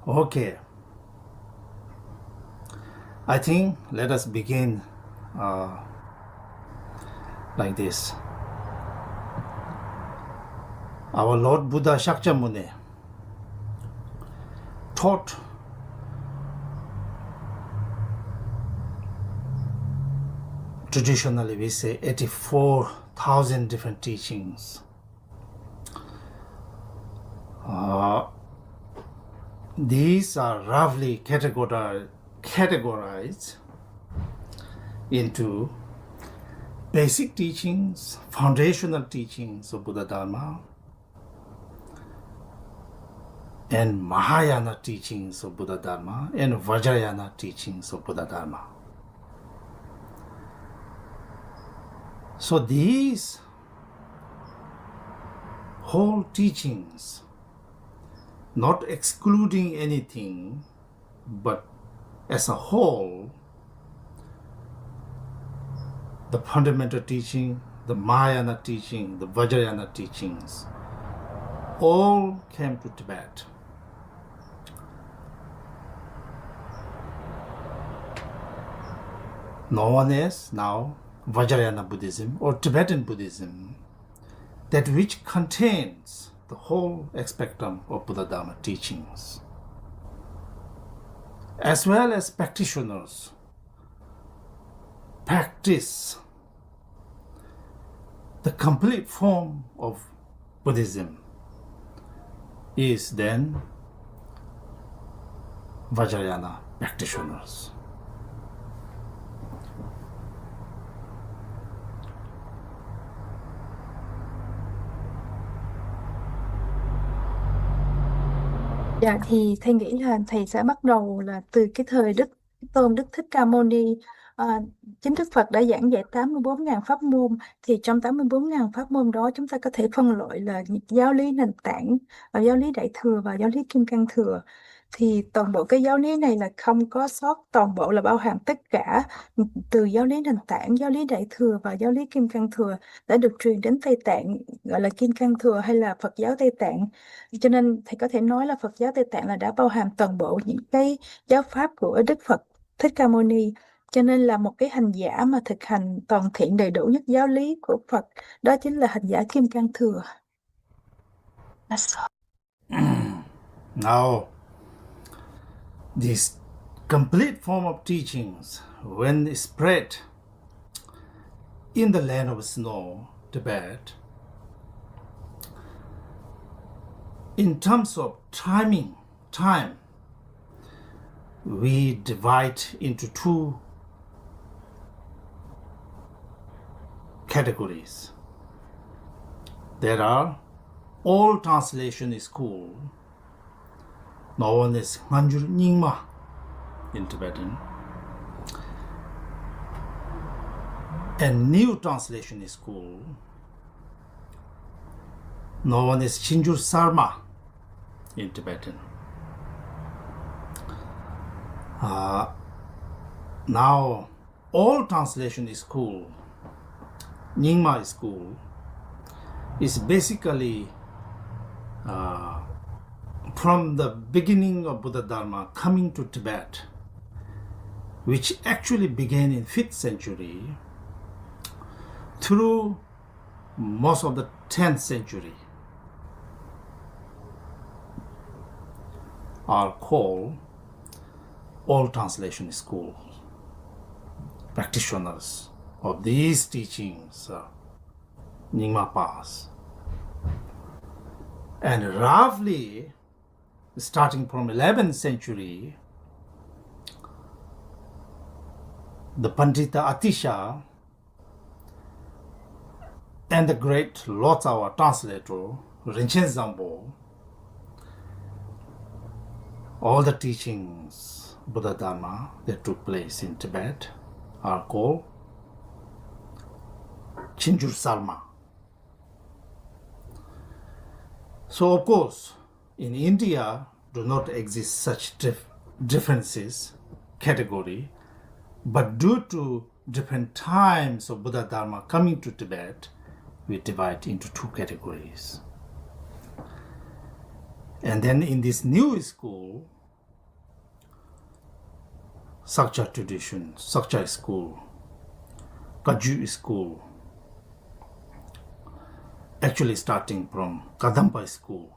Okay. I think let us begin like this. Our Lord Buddha Shakyamuni taught traditionally we say 84,000 different teachings. These are roughly categorized into basic teachings, foundational teachings of Buddha Dharma, and Mahayana teachings of Buddha Dharma, and Vajrayana teachings of Buddha Dharma. So these whole teachings, not excluding anything, but as a whole, the fundamental teaching, the Mahayana teaching, the Vajrayana teachings, all came to Tibet. Known as now Vajrayana Buddhism or Tibetan Buddhism, that which contains the whole spectrum of Buddha Dharma teachings, as well as practitioners practice the complete form of Buddhism is then Vajrayana practitioners. Dạ thì thầy nghĩ là thầy sẽ bắt đầu là từ cái thời Đức Tôn Đức Thích Ca Mâu Ni. Chính Đức Phật đã giảng dạy 84.000 pháp môn, thì trong 84.000 pháp môn đó chúng ta có thể phân loại là giáo lý nền tảng, giáo lý Đại Thừa và giáo lý Kim Cang Thừa. Thì toàn bộ cái giáo lý này là không có sót, toàn bộ là bao hàm tất cả, từ giáo lý nền tảng, giáo lý Đại Thừa và giáo lý Kim Cang Thừa đã được truyền đến Tây Tạng, gọi là Kim Cang Thừa hay là Phật giáo Tây Tạng. Cho nên thầy có thể nói là Phật giáo Tây Tạng là đã bao hàm toàn bộ những cái giáo pháp của Đức Phật Thích Ca Mâu Ni. Cho nên là một cái hành giả mà thực hành toàn thiện đầy đủ nhất giáo lý của Phật, đó chính là hành giả Kim Cang Thừa. Now, this complete form of teachings, when spread in the land of snow, Tibet, in terms of time, we divide into two categories. There are all translation school, known as Manjur Nyingma in Tibetan, and new translation school, known as Chinjur Sarma in Tibetan. Now, all translation school, Nyingma school, is basically from the beginning of Buddha Dharma coming to Tibet, which actually began in 5th century through most of the 10th century, are called all translation schools. Practitioners of these teachings, Nyingma Pas. And roughly, starting from 11th century, the Pandita Atisha and the great Lord our translator, Rinchen Zambo, all the teachings Buddha Dharma that took place in Tibet are called Chinjur Sarma. So of course, in India do not exist such differences, category, but due to different times of Buddha Dharma coming to Tibet, we divide into two categories. And then in this new school, Sakcha tradition, Sakcha school, Kaju school, actually starting from Kadampa school,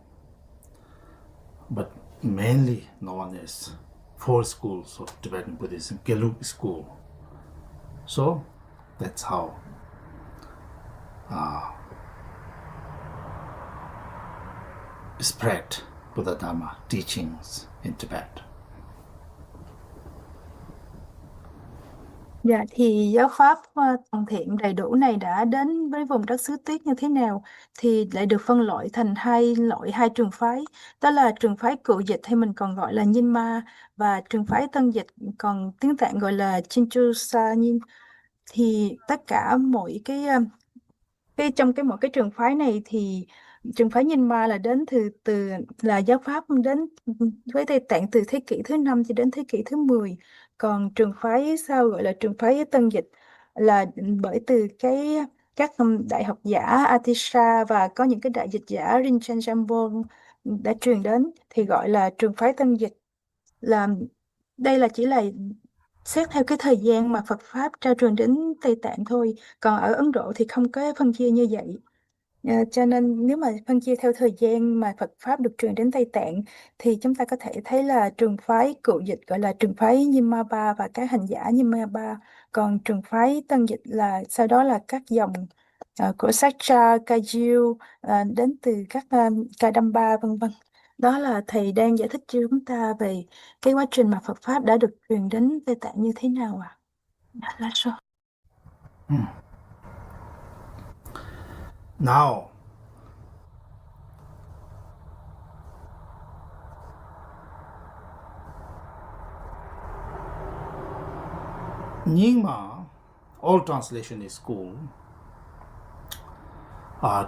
but mainly known as four schools of Tibetan Buddhism, Gelug school. So that's how spread Buddha Dharma teachings in Tibet. Dạ, thì giáo pháp toàn thiện đầy đủ này đã đến với vùng đất xứ Tuyết như thế nào thì lại được phân loại thành hai trường phái, đó là trường phái cựu dịch hay mình còn gọi là Nhiên Ma, và trường phái tân dịch còn tiếng Tạng gọi là Chinchu Sa Nhiên. Thì tất cả mỗi trong mỗi cái trường phái này thì trường phái Nhiên Ma là đến từ là giáo pháp đến với Tây Tạng từ thế kỷ thứ 5 cho đến thế kỷ thứ 10. Còn trường phái sau gọi là trường phái tân dịch là bởi từ các đại học giả Atisha và có những cái đại dịch giả Rinchen Jambon đã truyền đến thì gọi là trường phái tân dịch. Là đây là chỉ là xét theo cái thời gian mà Phật Pháp trao truyền đến Tây Tạng thôi. Còn ở Ấn Độ thì không có phân chia như vậy. Cho nên nếu mà phân chia theo thời gian mà Phật Pháp được truyền đến Tây Tạng thì chúng ta có thể thấy là trường phái cựu dịch gọi là trường phái Nyingma Ba và các hành giả Nyingma Ba. Còn trường phái tân dịch là sau đó là các dòng của Sakcha, Kagyu đến từ các Kadamba vân vân. Đó là thầy đang giải thích cho chúng ta về cái quá trình mà Phật Pháp đã được truyền đến Tây Tạng như thế nào ạ? Là sao? Now, Nyingma, all translation is cool.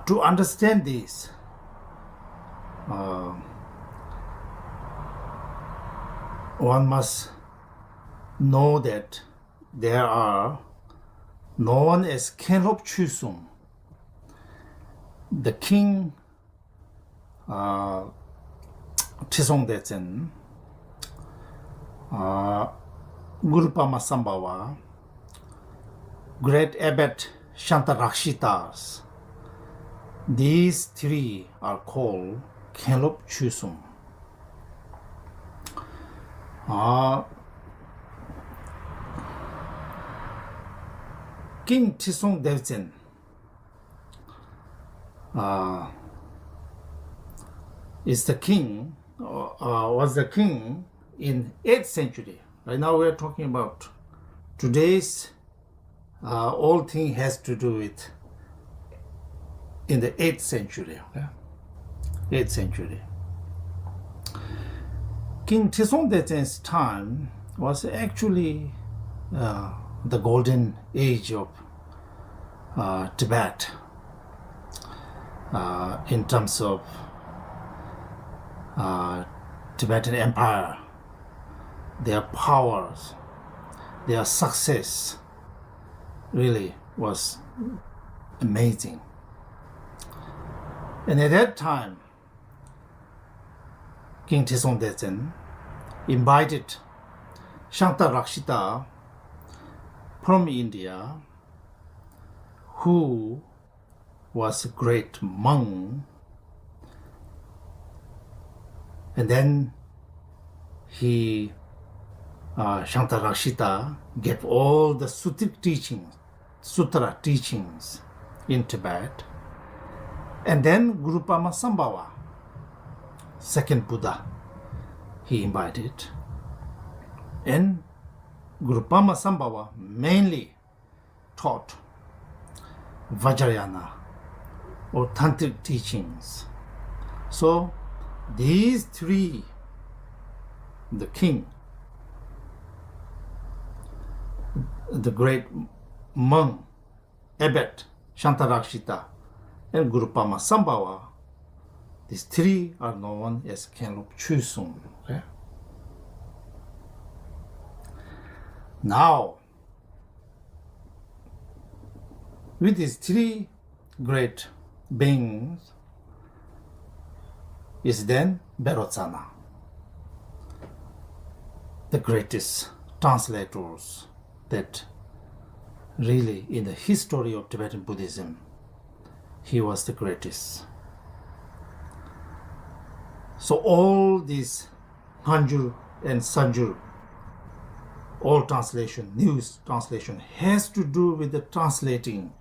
To understand this, one must know that there are known as Kenlop Chusum, the king Tisongdetsen, Gurupama Sambhava, great abbot Shantarakshitas. These three are called Kenlop Chusum. King Tisongdetsen is the king, was the king in 8th century. Right now we are talking about today's all thing has to do with in the 8th century. Okay? 8th century. King Tisongdetsen's time was actually the golden age of Tibet in terms of Tibetan Empire, their powers, their success really was amazing. And at that time, King Tisongdetsen invited Shantarakshita from India, who was a great monk, and then he, Shantarakshita, gave all the sutra teachings in Tibet, and then Gurupama Sambhava, second Buddha, he invited, and Gurupama Sambhava mainly taught Vajrayana or tantric teachings. So these three, the king, the great monk, abbot Shantarakshita, and Gurupama Sambhava, these three are known as Kenlop Chusum. Okay? Now, with these three great beings is then Vairotsana, the greatest translators that really in the history of Tibetan Buddhism, he was the greatest. So all these Hanjur and Sanjur, all translation, new translation, has to do with the translating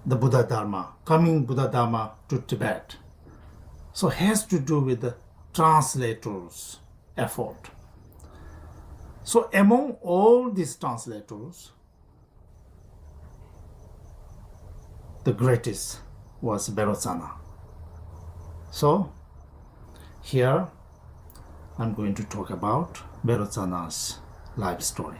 the Buddha Dharma, coming Buddha Dharma to Tibet. So has to do with the translators' effort. So among all these translators, the greatest was Vairotsana. So here I'm going to talk about Vairotsana's life story.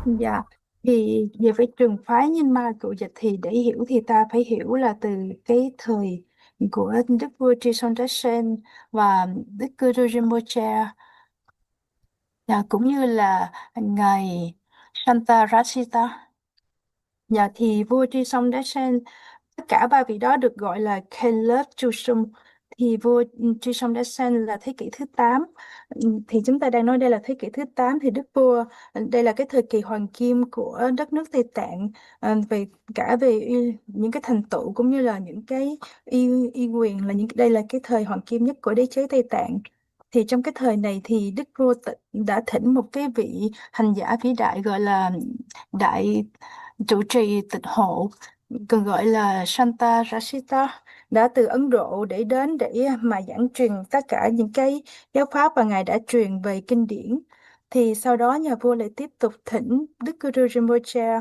Dạ, thì về cái trường phái Nhiên Ma cựu dịch thì để hiểu thì ta phải hiểu là từ cái thời của Đức Vua Dzogchen và Đức Guru Rinpoche, cũng như là ngài Santa Rasita. Dạ, thì vua Dzogchen, tất cả ba vị đó được gọi là Caleb Chusum. Thì vua Dzogchen là thế kỷ thứ 8. Thì chúng ta đang nói đây là thế kỷ thứ 8, thì đức vua, đây là cái thời kỳ hoàng kim của đất nước Tây Tạng, về những cái thành tựu cũng như là những cái y quyền, là đây là cái thời hoàng kim nhất của đế chế Tây Tạng. Thì trong cái thời này thì đức vua đã thỉnh một cái vị hành giả vĩ đại gọi là đại trụ trì tịnh hộ, còn gọi là Santa Rasita, đã từ Ấn Độ để đến để mà giảng truyền tất cả những cái giáo pháp và ngài đã truyền về kinh điển. Thì sau đó nhà vua lại tiếp tục thỉnh Đức Guru Rinpoche,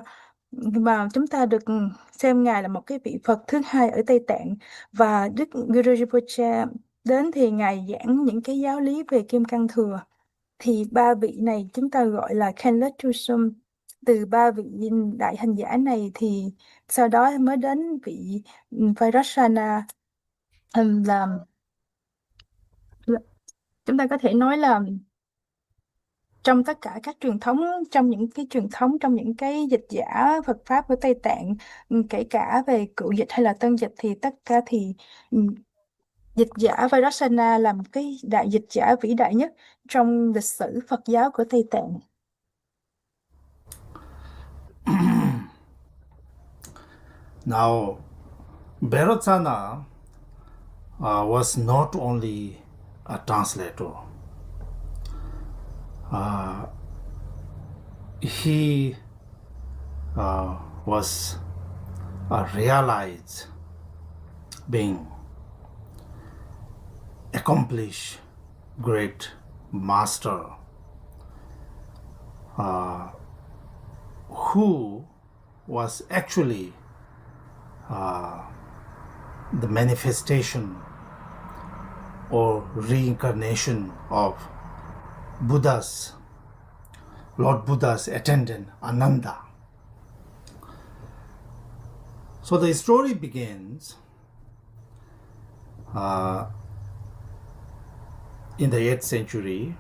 mà chúng ta được xem ngài là một cái vị Phật thứ hai ở Tây Tạng. Và Đức Guru Rinpoche đến thì ngài giảng những cái giáo lý về Kim Cang thừa. Thì ba vị này chúng ta gọi là Khenlet Chusum. Từ ba vị đại hành giả này thì sau đó mới đến vị Vajrayana, là chúng ta có thể nói là trong tất cả các truyền thống, trong những cái dịch giả Phật pháp của Tây Tạng, kể cả về cựu dịch hay là tân dịch, thì tất cả thì dịch giả Vajrayana là một cái đại dịch giả vĩ đại nhất trong lịch sử Phật giáo của Tây Tạng. Now, Vairotsana was not only a translator. He was a realized being, accomplished great master, who was actually the manifestation or reincarnation of Lord Buddha's attendant Ananda. So the story begins in the 8th century.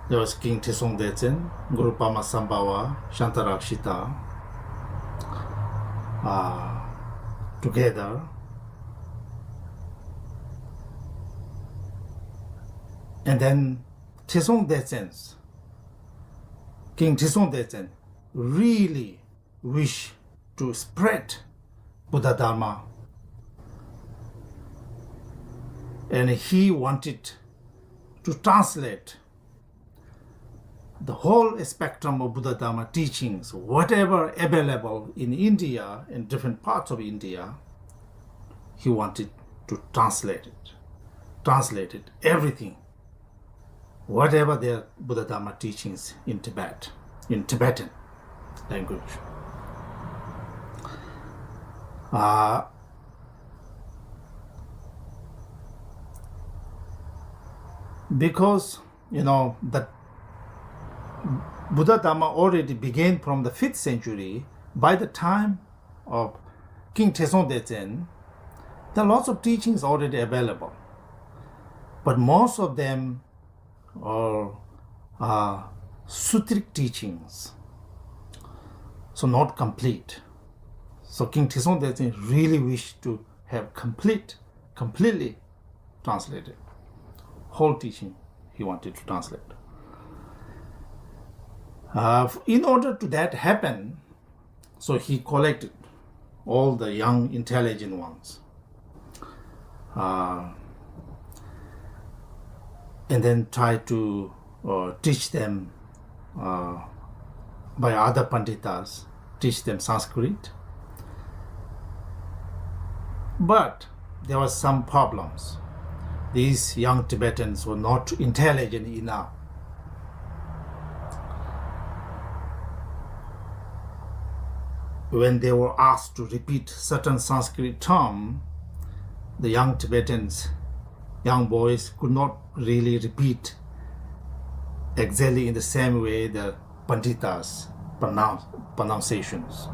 There was King Tisongdetsen, Guru Pama Sambhava, Shantarakshita, together. And then King Tisongdetsen really wished to spread Buddha Dharma, and he wanted to translate the whole spectrum of Buddha Dharma teachings, whatever available in India, in different parts of India. He wanted to translate it, everything, whatever their Buddha Dharma teachings in Tibet, in Tibetan language. Because, that Buddha Dharma already began from the 5th century. By the time of King Tesongdetsen, there are lots of teachings already available. But most of them are sutric teachings, so not complete. So King Tesongdetsen really wished to have completely translated. Whole teaching he wanted to translate. In order to that happen, so he collected all the young, intelligent ones, and then tried to teach them by other panditas, teach them Sanskrit. But there were some problems. These young Tibetans were not intelligent enough. When they were asked to repeat certain Sanskrit term, the young Tibetans, young boys, could not really repeat exactly in the same way the Panditas pronunciations.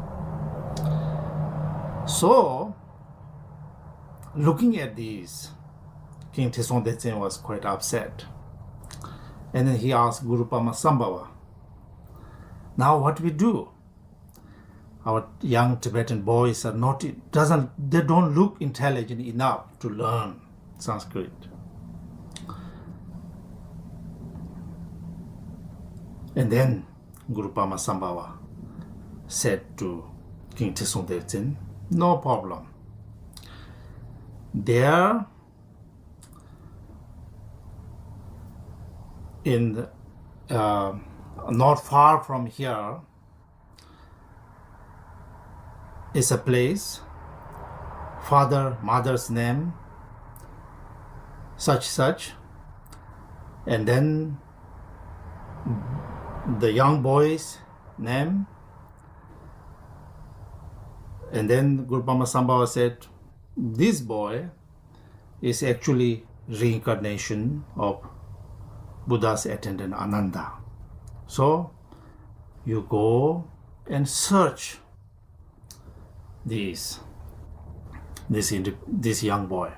So, looking at these, King Teshon Detsen was quite upset. And then he asked Guru Padmasambhava, now what we do? Our young Tibetan boys are they don't look intelligent enough to learn Sanskrit. And then Guru Padmasambhava said to King Teshon Detsen, no problem. There in not far from here is a place, father, mother's name, such, and then the young boy's name, and then Guru Padmasambhava said, this boy is actually reincarnation of Buddha's attendant Ananda. So you go and search this young boy.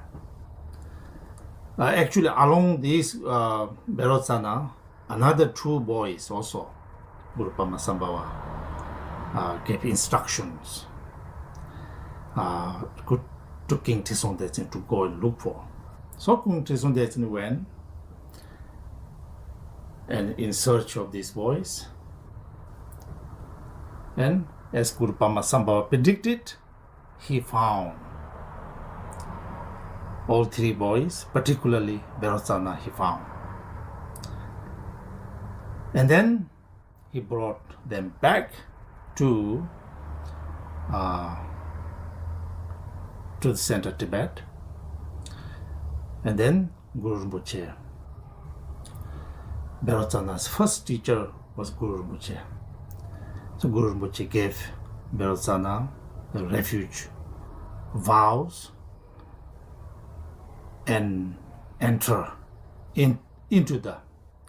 Actually, along this Vairotsana, another two boys also, Guru Padmasambhava gave instructions to King Teshon Detsen to go and look for. So King Teshon Detsen went and in search of these boys. And as Guru Padmasambhava predicted, he found all three boys, particularly Vairotsana he found. And then he brought them back to the center of Tibet. And then Guru Rinpoche, Vairotsana's first teacher, was Guru Rinpoche. So Guru Rinpoche gave Vairotsana the refuge, vows, and enter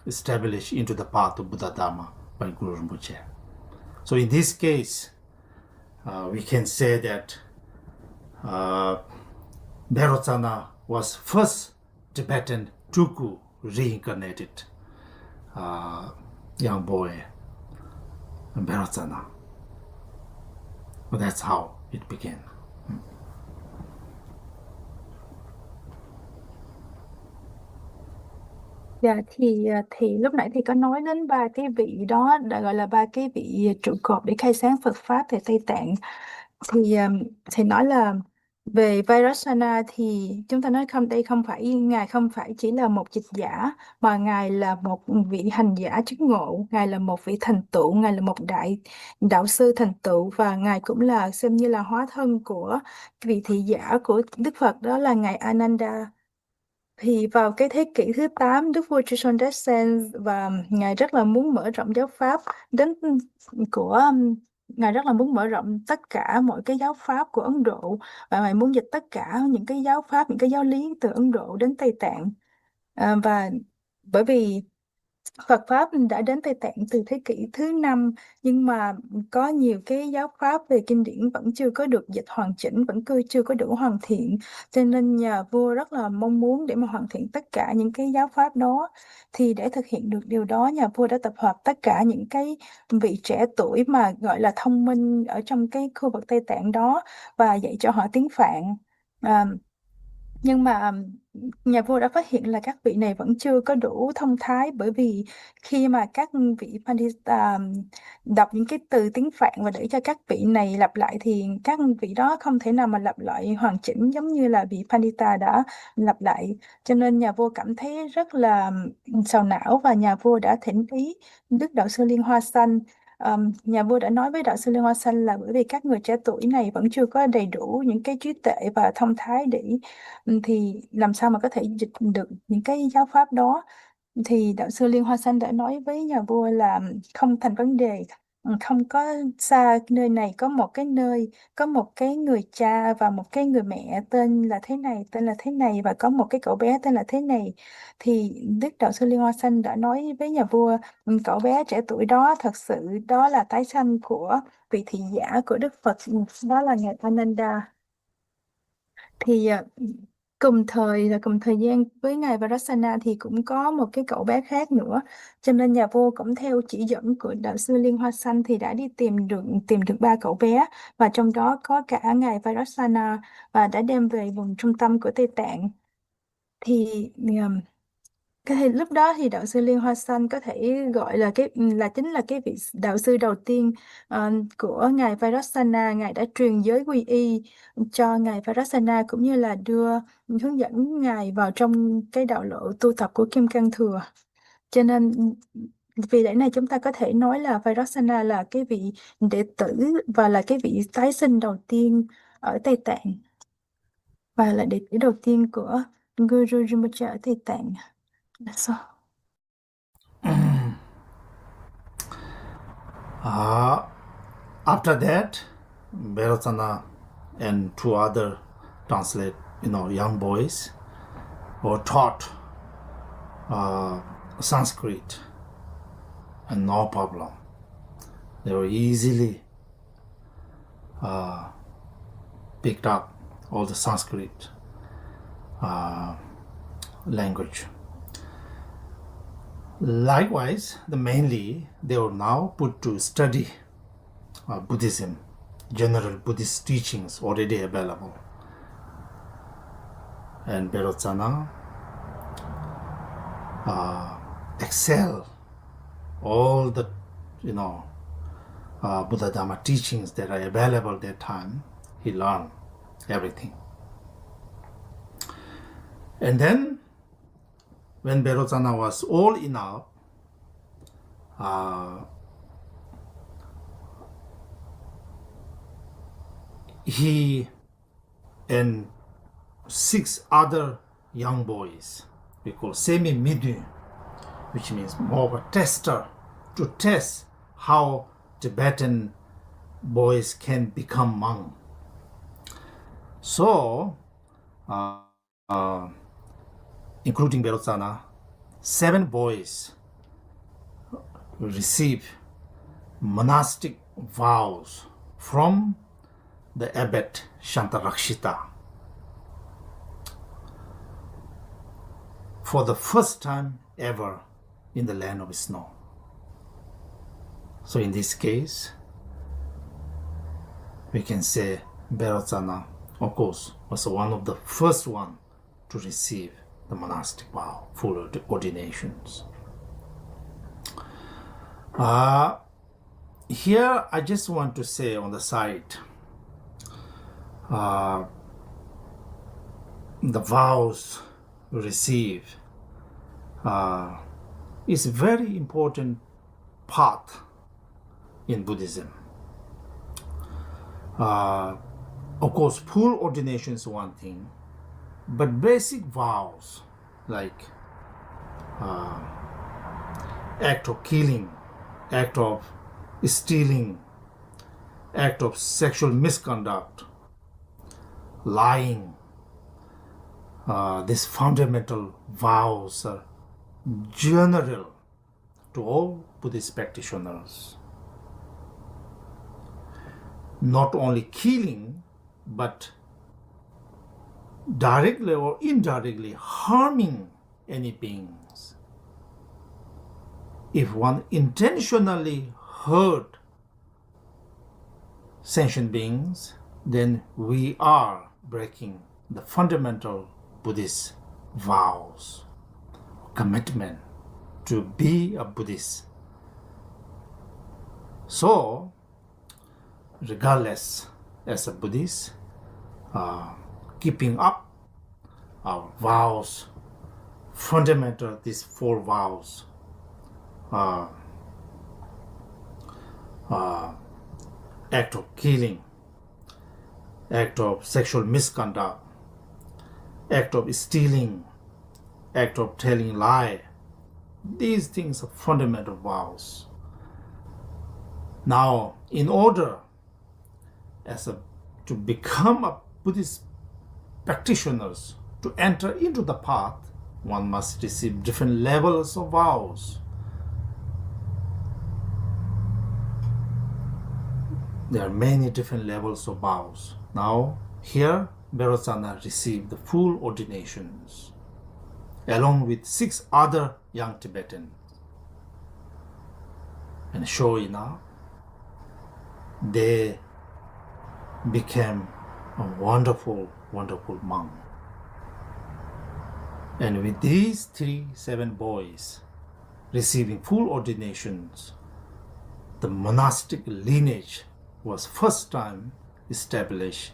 establish into the path of Buddha Dharma by Guru Rinpoche. So in this case, we can say that Vairotsana was first Tibetan Tulku reincarnated young boy, Vairotsana. Well, that's how it began. Dạ thì lúc nãy thì có nói đến ba cái vị đó, đã gọi là ba cái vị trụ cột để khai sáng Phật pháp tại Tây Tạng. Thì nói là về Vajrayana thì chúng ta nói ngài không phải chỉ là một dịch giả, mà ngài là một vị hành giả chứng ngộ, ngài là một vị thành tựu, ngài là một đạo sư thành tựu, và ngài cũng là xem như là hóa thân của vị thị giả của Đức Phật, đó là ngài Ananda. Thì vào cái thế kỷ thứ 8, Đức vua Dzogchen Semde và ngài rất là muốn mở rộng giáo pháp ngài rất là muốn mở rộng tất cả mọi cái giáo pháp của Ấn Độ, và ngài muốn dịch tất cả những cái giáo pháp, những cái giáo lý từ Ấn Độ đến Tây Tạng. Và bởi vì Phật pháp đã đến Tây Tạng từ thế kỷ thứ 5, nhưng mà có nhiều cái giáo pháp về kinh điển vẫn chưa có được dịch hoàn chỉnh, vẫn chưa có đủ hoàn thiện. Cho nên nhà vua rất là mong muốn để mà hoàn thiện tất cả những cái giáo pháp đó. Thì để thực hiện được điều đó, nhà vua đã tập hợp tất cả những cái vị trẻ tuổi mà gọi là thông minh ở trong cái khu vực Tây Tạng đó và dạy cho họ tiếng Phạn. À, nhưng mà nhà vua đã phát hiện là các vị này vẫn chưa có đủ thông thái, bởi vì khi mà các vị Pandita đọc những cái từ tiếng Phạn và để cho các vị này lặp lại thì các vị đó không thể nào mà lặp lại hoàn chỉnh giống như là vị Pandita đã lặp lại, cho nên nhà vua cảm thấy rất là sầu não và nhà vua đã thỉnh ý Đức Đạo Sư Liên Hoa Xanh. Nhà vua đã nói với Đạo Sư Liên Hoa Xanh là bởi vì các người trẻ tuổi này vẫn chưa có đầy đủ những cái trí tuệ và thông thái để thì làm sao mà có thể dịch được những cái giáo pháp đó. Thì đạo sư Liên Hoa Xanh đã nói với nhà vua là không thành vấn đề. Không có xa nơi này có một cái nơi, có một cái người cha và một cái người mẹ tên là thế này, tên là thế này, và có một cái cậu bé tên là thế này. Thì Đức Đạo sư Liên Hoa Xanh đã nói với nhà vua, cậu bé trẻ tuổi đó thật sự đó là tái sanh của vị thị giả của Đức Phật, đó là ngài Ananda. Thì cùng thời gian với ngài Vajrayana thì cũng có một cái cậu bé khác nữa, cho nên nhà vua cũng theo chỉ dẫn của đạo sư Liên Hoa Xanh thì đã đi tìm được ba cậu bé, và trong đó có cả ngài Vajrayana, và đã đem về vùng trung tâm của Tây Tạng. Thì lúc đó thì đạo sư Liên Hoa Xanh có thể gọi là chính là cái vị đạo sư đầu tiên của ngài Vairotsana. Ngài đã truyền giới quy y cho ngài Vairotsana, cũng như là hướng dẫn ngài vào trong cái đạo lộ tu tập của Kim Cang thừa. Cho nên vì lẽ này chúng ta có thể nói là Vairotsana là cái vị đệ tử và là cái vị tái sinh đầu tiên ở Tây Tạng, và là đệ tử đầu tiên của Guru Rinpoche ở Tây Tạng. That's all. After that, Vairotsana and two other young boys were taught Sanskrit, and no problem. They were easily picked up all the Sanskrit language. Likewise, mainly they were now put to study Buddhism, general Buddhist teachings already available. And Vairotsana excel all the Buddha Dharma teachings that are available at that time. He learned everything. And then when Vairotsana was old enough, he and 6 other young boys, we call semi-midu, which means more of a tester, to test how Tibetan boys can become monk. So, including Vairotsana, 7 boys receive monastic vows from the abbot Shantarakshita for the first time ever in the land of snow. So in this case, we can say Vairotsana, of course, was one of the first one to receive the monastic vow, full ordinations. Here I just want to say on the side, the vows received is a very important part in Buddhism. Of course, full ordination is one thing, but basic vows like act of killing, act of stealing, act of sexual misconduct, lying, these fundamental vows are general to all Buddhist practitioners. Not only killing, but directly or indirectly harming any beings. If one intentionally hurt sentient beings, then we are breaking the fundamental Buddhist vows, commitment to be a Buddhist. So, regardless, as a Buddhist, keeping up our vows, fundamental, these four vows, act of killing, act of sexual misconduct, act of stealing, act of telling lie. These things are fundamental vows. Now, in order to become a Buddhist practitioners, to enter into the path, one must receive different levels of vows. There are many different levels of vows. Now, here, Vairotsana received the full ordinations, along with 6 other young Tibetans. And sure enough, they became a wonderful, wonderful monk. And with these 7 boys receiving full ordinations, the monastic lineage was first time established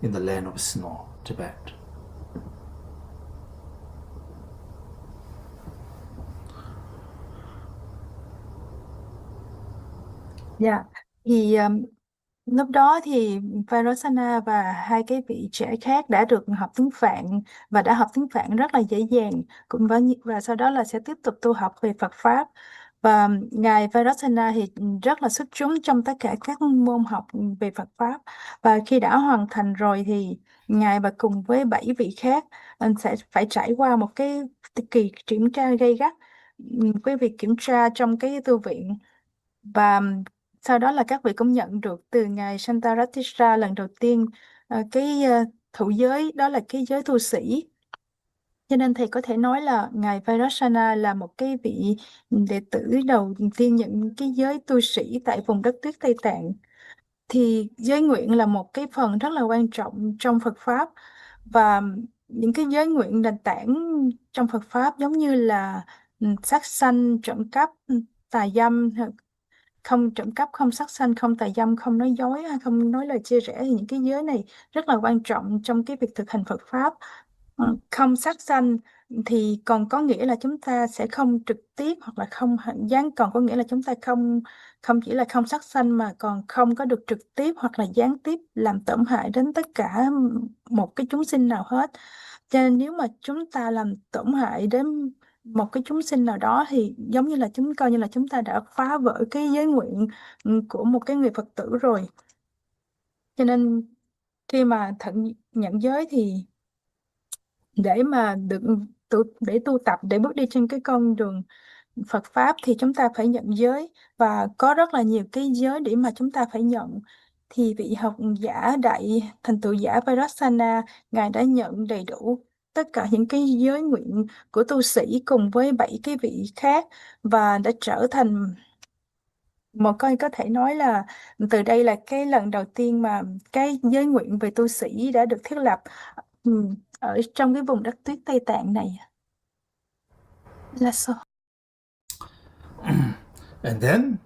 in the land of snow, Tibet. Dạ, thì lúc đó thì Vairotsana và 2 cái vị trẻ khác đã được học tiếng Phạn và đã học tiếng Phạn rất là dễ dàng, cùng với và sau đó là sẽ tiếp tục tu học về Phật pháp. Và ngài Vairotsana thì rất là xuất chúng trong tất cả các môn học về Phật pháp. Và khi đã hoàn thành rồi thì ngài và cùng với 7 vị khác sẽ phải trải qua một cái kỳ kiểm tra gay gắt, cái việc kiểm tra trong cái tu viện. Và sau đó là các vị cũng nhận được từ ngài Santaratissa lần đầu tiên thụ giới, đó là cái giới tu sĩ. Cho nên thầy có thể nói là ngài Vairotsana là một cái vị đệ tử đầu tiên nhận cái giới tu sĩ tại vùng đất tuyết Tây Tạng. Thì giới nguyện là một cái phần rất là quan trọng trong Phật pháp, và những cái giới nguyện nền tảng trong Phật pháp giống như là sát sanh, trộm cắp, tà dâm, không trộm cắp, không sát sanh, không tà dâm, không nói dối hay không nói lời chia rẽ, thì những cái giới này rất là quan trọng trong cái việc thực hành Phật pháp. Không sát sanh thì còn có nghĩa là chúng ta sẽ không trực tiếp, hoặc là không còn có nghĩa là chúng ta không chỉ là không sát sanh mà còn không có được trực tiếp hoặc là gián tiếp làm tổn hại đến tất cả một cái chúng sinh nào hết. Cho nên nếu mà chúng ta làm tổn hại đến một cái chúng sinh nào đó thì giống như là coi như là chúng ta đã phá vỡ cái giới nguyện của một cái người Phật tử rồi. Cho nên khi mà nhận giới thì để mà để tu tập, để bước đi trên cái con đường Phật pháp thì chúng ta phải nhận giới, và có rất là nhiều cái giới để mà chúng ta phải nhận. Thì vị học giả đại thành tựu giả Vairotsana, ngài đã nhận đầy đủ tất cả những cái giới nguyện của tu sĩ cùng với 7 cái vị khác, và đã trở thành một coi có thể nói là từ đây là cái lần đầu tiên mà cái giới nguyện về tu sĩ đã được thiết lập ở trong cái vùng đất tuyết Tây Tạng này. Là sao? And then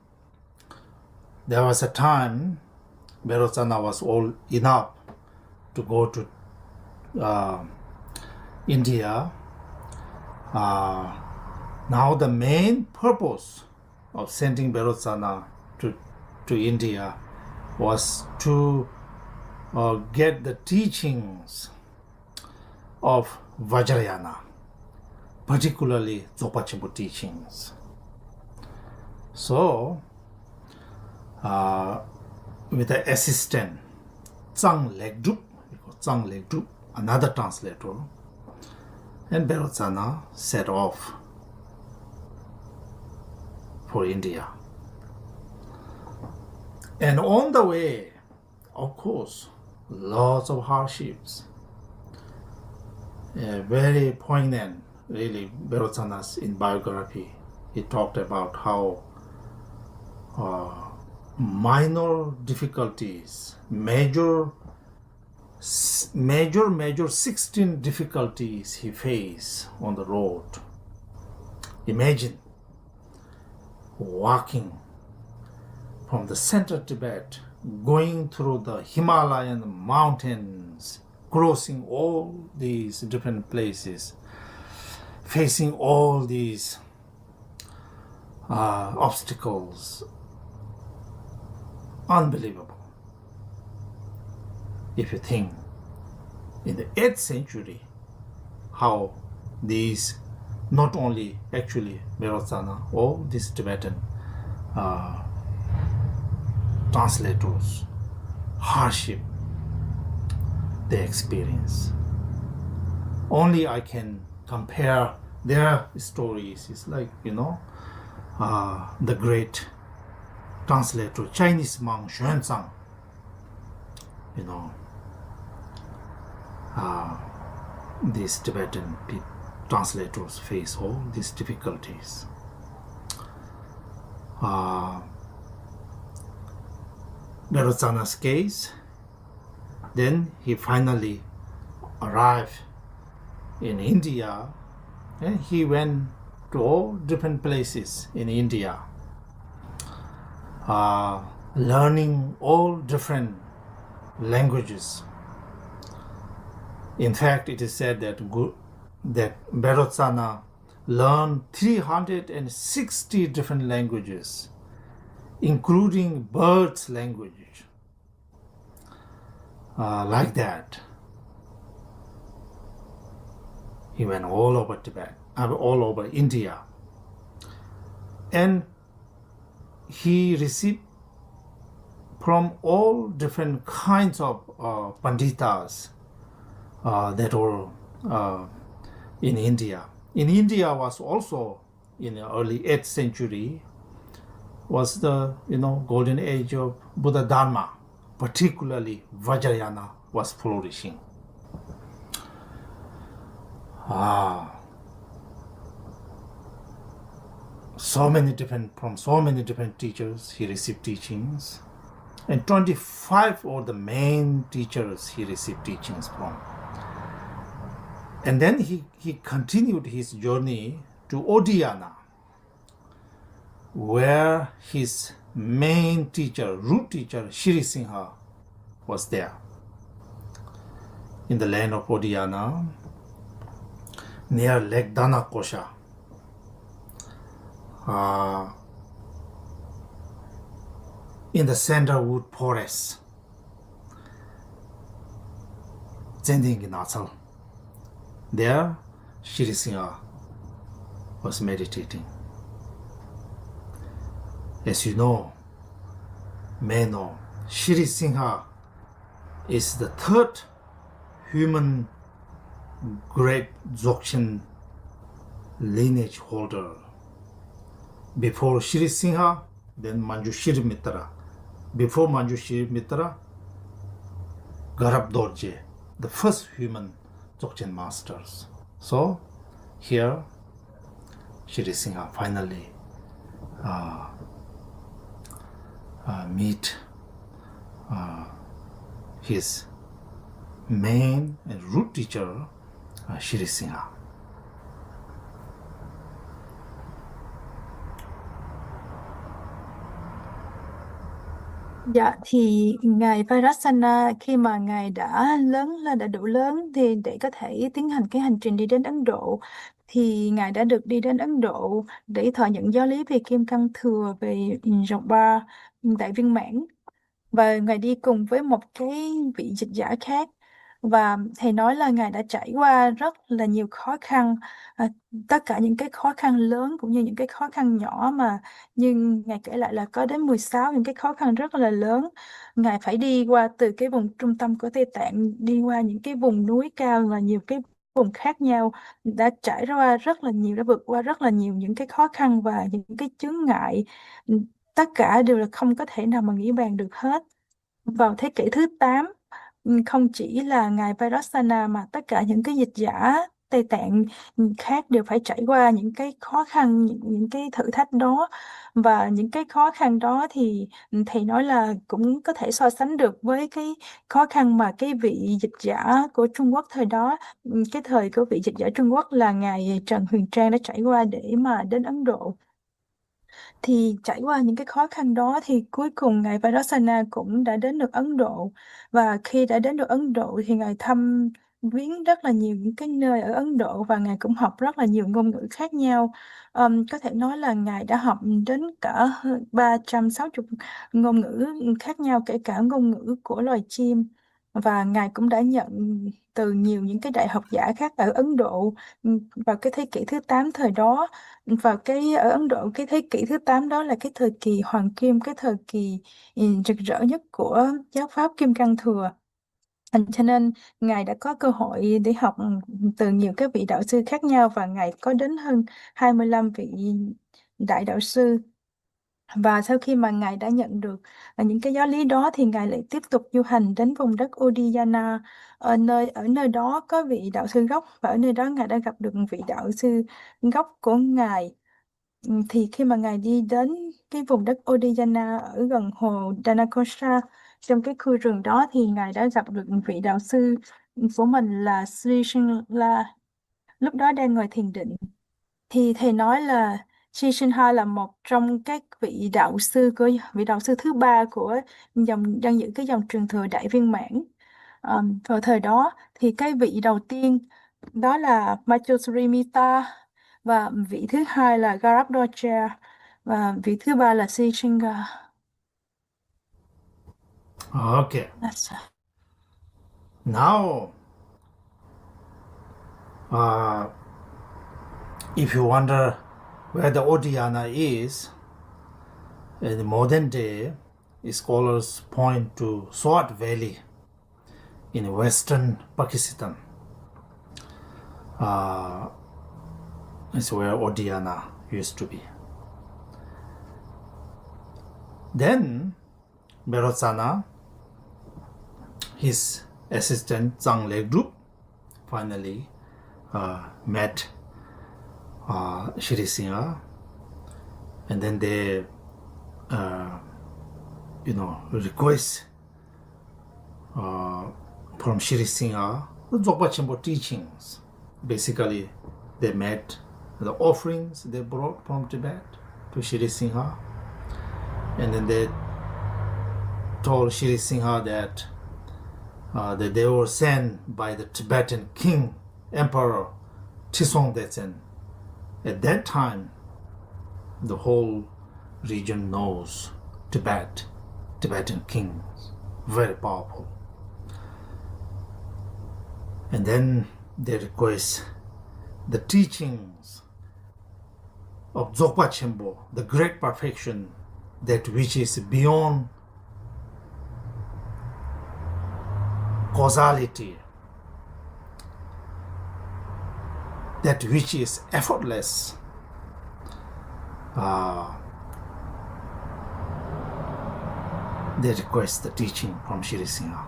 there was a time Vairotsana was old enough to go to India. Now the main purpose of sending Vairotsana to India was to get the teachings of Vajrayana, particularly Dzogchen teachings. So, with the assistant Tsang Legdup, another translator, and Vairotsana set off for India. And on the way, of course, lots of hardships. Very poignant, really, Vairotsana's in biography. He talked about how minor difficulties, major major 16 difficulties he faced on the road. Imagine walking from the center Tibet, going through the Himalayan mountains, crossing all these different places, facing all these obstacles. Unbelievable. If you think in the 8th century, how these, not only actually Vairotsana, all these Tibetan translators, hardship they experience. Only I can compare their stories. It's like, the great translator, Chinese monk Xuanzang, these Tibetan translators face all these difficulties. Vairotsana's case, then he finally arrived in India, and he went to all different places in India, learning all different languages. In fact, it is said that Vairotsana learned 360 different languages, including birds' language. Like that, he went all over Tibet, all over India, and he received from all different kinds of panditas that were in India. In India was also, in the early 8th century, was the golden age of Buddha Dharma. Particularly Vajrayana was flourishing. From so many different teachers he received teachings, and 25 were the main teachers he received teachings from. And then he continued his journey to Odiyana, where his main teacher, root teacher, Shri Singha, was there. In the land of Odiyana, near Lake Danakosha, in the sandalwood forest, standing in Achal. There, Shri Singha was meditating. As you may know, Shri Singha is the third human great Dzogchen lineage holder. Before Shri Singha, then Manjushri Mitra. Before Manjushri Mitra, Garab Dorje, the first human Dzogchen masters. So here, Shri Singha finally meet his main and root teacher, Shri Singha. Dạ, thì Ngài Vairotsana khi mà Ngài đã lớn lên, đã đủ lớn thì để có thể tiến hành cái hành trình đi đến Ấn Độ, thì Ngài đã được đi đến Ấn Độ để thọ nhận giáo lý về Kim Cang thừa, về Ba Đại Viên Mãn. Và Ngài đi cùng với một cái vị dịch giả khác. Và Thầy nói là Ngài đã trải qua rất là nhiều khó khăn, tất cả những cái khó khăn lớn cũng như những cái khó khăn nhỏ, mà nhưng Ngài kể lại là có đến 16 những cái khó khăn rất là lớn. Ngài phải đi qua từ cái vùng trung tâm của Tây Tạng, đi qua những cái vùng núi cao và nhiều cái vùng khác nhau, đã trải qua rất là nhiều, đã vượt qua rất là nhiều những cái khó khăn và những cái chướng ngại. Tất cả đều là không có thể nào mà nghĩ bàn được hết. Vào thế kỷ thứ 8, không chỉ là Ngài Vairotsana mà tất cả những cái dịch giả Tây Tạng khác đều phải trải qua những cái khó khăn, những cái thử thách đó. Và những cái khó khăn đó thì thầy nói là cũng có thể so sánh được với cái khó khăn mà cái vị dịch giả của Trung Quốc thời đó, cái thời của vị dịch giả Trung Quốc là ngài Trần Huyền Trang đã trải qua để mà đến Ấn Độ. Thì trải qua những cái khó khăn đó thì cuối cùng ngài Vajrayana cũng đã đến được Ấn Độ. Và khi đã đến được Ấn Độ thì ngài thăm viếng rất là nhiều những cái nơi ở Ấn Độ, và ngài cũng học rất là nhiều ngôn ngữ khác nhau. Có thể nói là ngài đã học đến cả 360 ngôn ngữ khác nhau, kể cả ngôn ngữ của loài chim. Và ngài cũng đã nhận từ nhiều những cái đại học giả khác ở Ấn Độ vào cái thế kỷ thứ 8 thời đó. Ở Ấn Độ, cái thế kỷ thứ 8 đó là cái thời kỳ hoàng kim, cái thời kỳ rực rỡ nhất của giáo pháp Kim Cang thừa. Cho nên ngài đã có cơ hội để học từ nhiều cái vị đạo sư khác nhau, và ngài có đến hơn 25 vị đại đạo sư. Và sau khi mà ngài đã nhận được những cái giáo lý đó thì ngài lại tiếp tục du hành đến vùng đất Udiyana. Ở nơi đó có vị đạo sư gốc, và ở nơi đó ngài đã gặp được vị đạo sư gốc của ngài. Thì khi mà ngài đi đến cái vùng đất Udiyana ở gần hồ Dhanakosha, trong cái khu rừng đó, thì ngài đã gặp được vị đạo sư của mình là Sri Shinla, lúc đó đang ngồi thiền định. Thì thầy nói là Sri Shinha là một trong các vị đạo sư thứ ba của đang giữ cái dòng truyền thừa Đại Viên Mãn. Vào thời đó thì cái vị đầu tiên đó là Machosurimita, và vị thứ hai là Garabdocha, và vị thứ ba là Sri Shinga. Okay. That's Now, if you wonder where the Odiyana is, in the modern day, scholars point to Swat Valley in western Pakistan. It's where Odiyana used to be. Then Vairotsana, his assistant Zhang Legdup, finally met Shri Singha, and then they request from Shri Singha the Dzogchen Semde teachings. Basically, they met the offerings they brought from Tibet to Shri Singha, and then they told Shri Singha that they were sent by the Tibetan king, Emperor Tisongdetsen. At that time, the whole region knows Tibetan kings, very powerful. And then they request the teachings of Dzogchen Semde, the great perfection, that which is beyond causality, that which is effortless. They request the teaching from Shri Singha.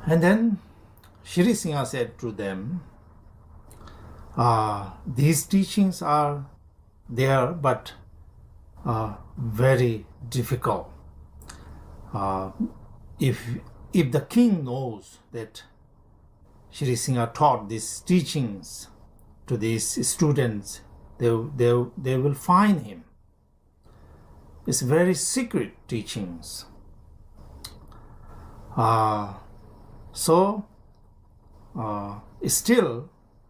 And then Shri Singha said to them, these teachings are there, but very difficult. If the king knows that Shri Singha taught these teachings to these students, they will find him. It's very secret teachings. Still,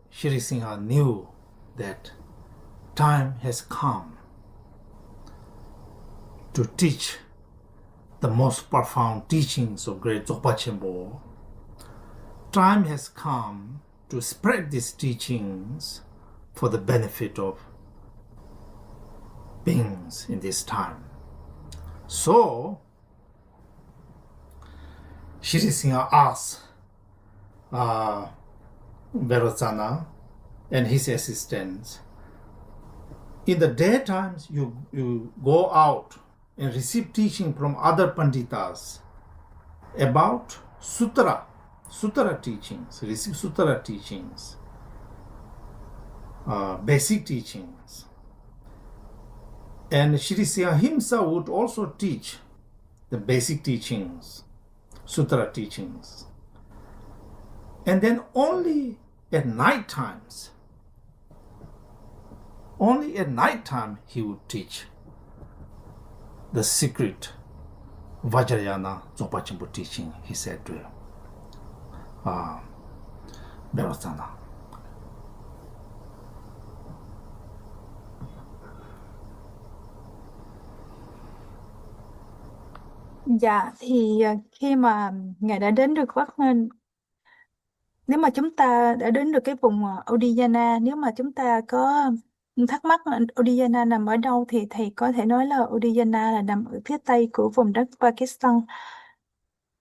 Shri Singha knew that time has come to teach the most profound teachings of great Dzogchen Semde. Time has come to spread these teachings for the benefit of beings in this time. So, Shri Singha asked Vairotsana and his assistants, in the daytimes you go out and receive teaching from other Panditas about Sutra, Sutra teachings, receive Sutra teachings, basic teachings. And Shri Singha himself would also teach the basic teachings, Sutra teachings. And then only at night times, he would teach the secret Vajrayana Dzogchen teaching, he said to Vairotsana. Dạ, thì khi mà Ngài đã đến được nếu mà chúng ta đã đến được cái vùng Udiyana, nếu mà chúng ta có thắc mắc là Udiyana nằm ở đâu thì thầy có thể nói là Udiyana là nằm ở phía tây của vùng đất Pakistan.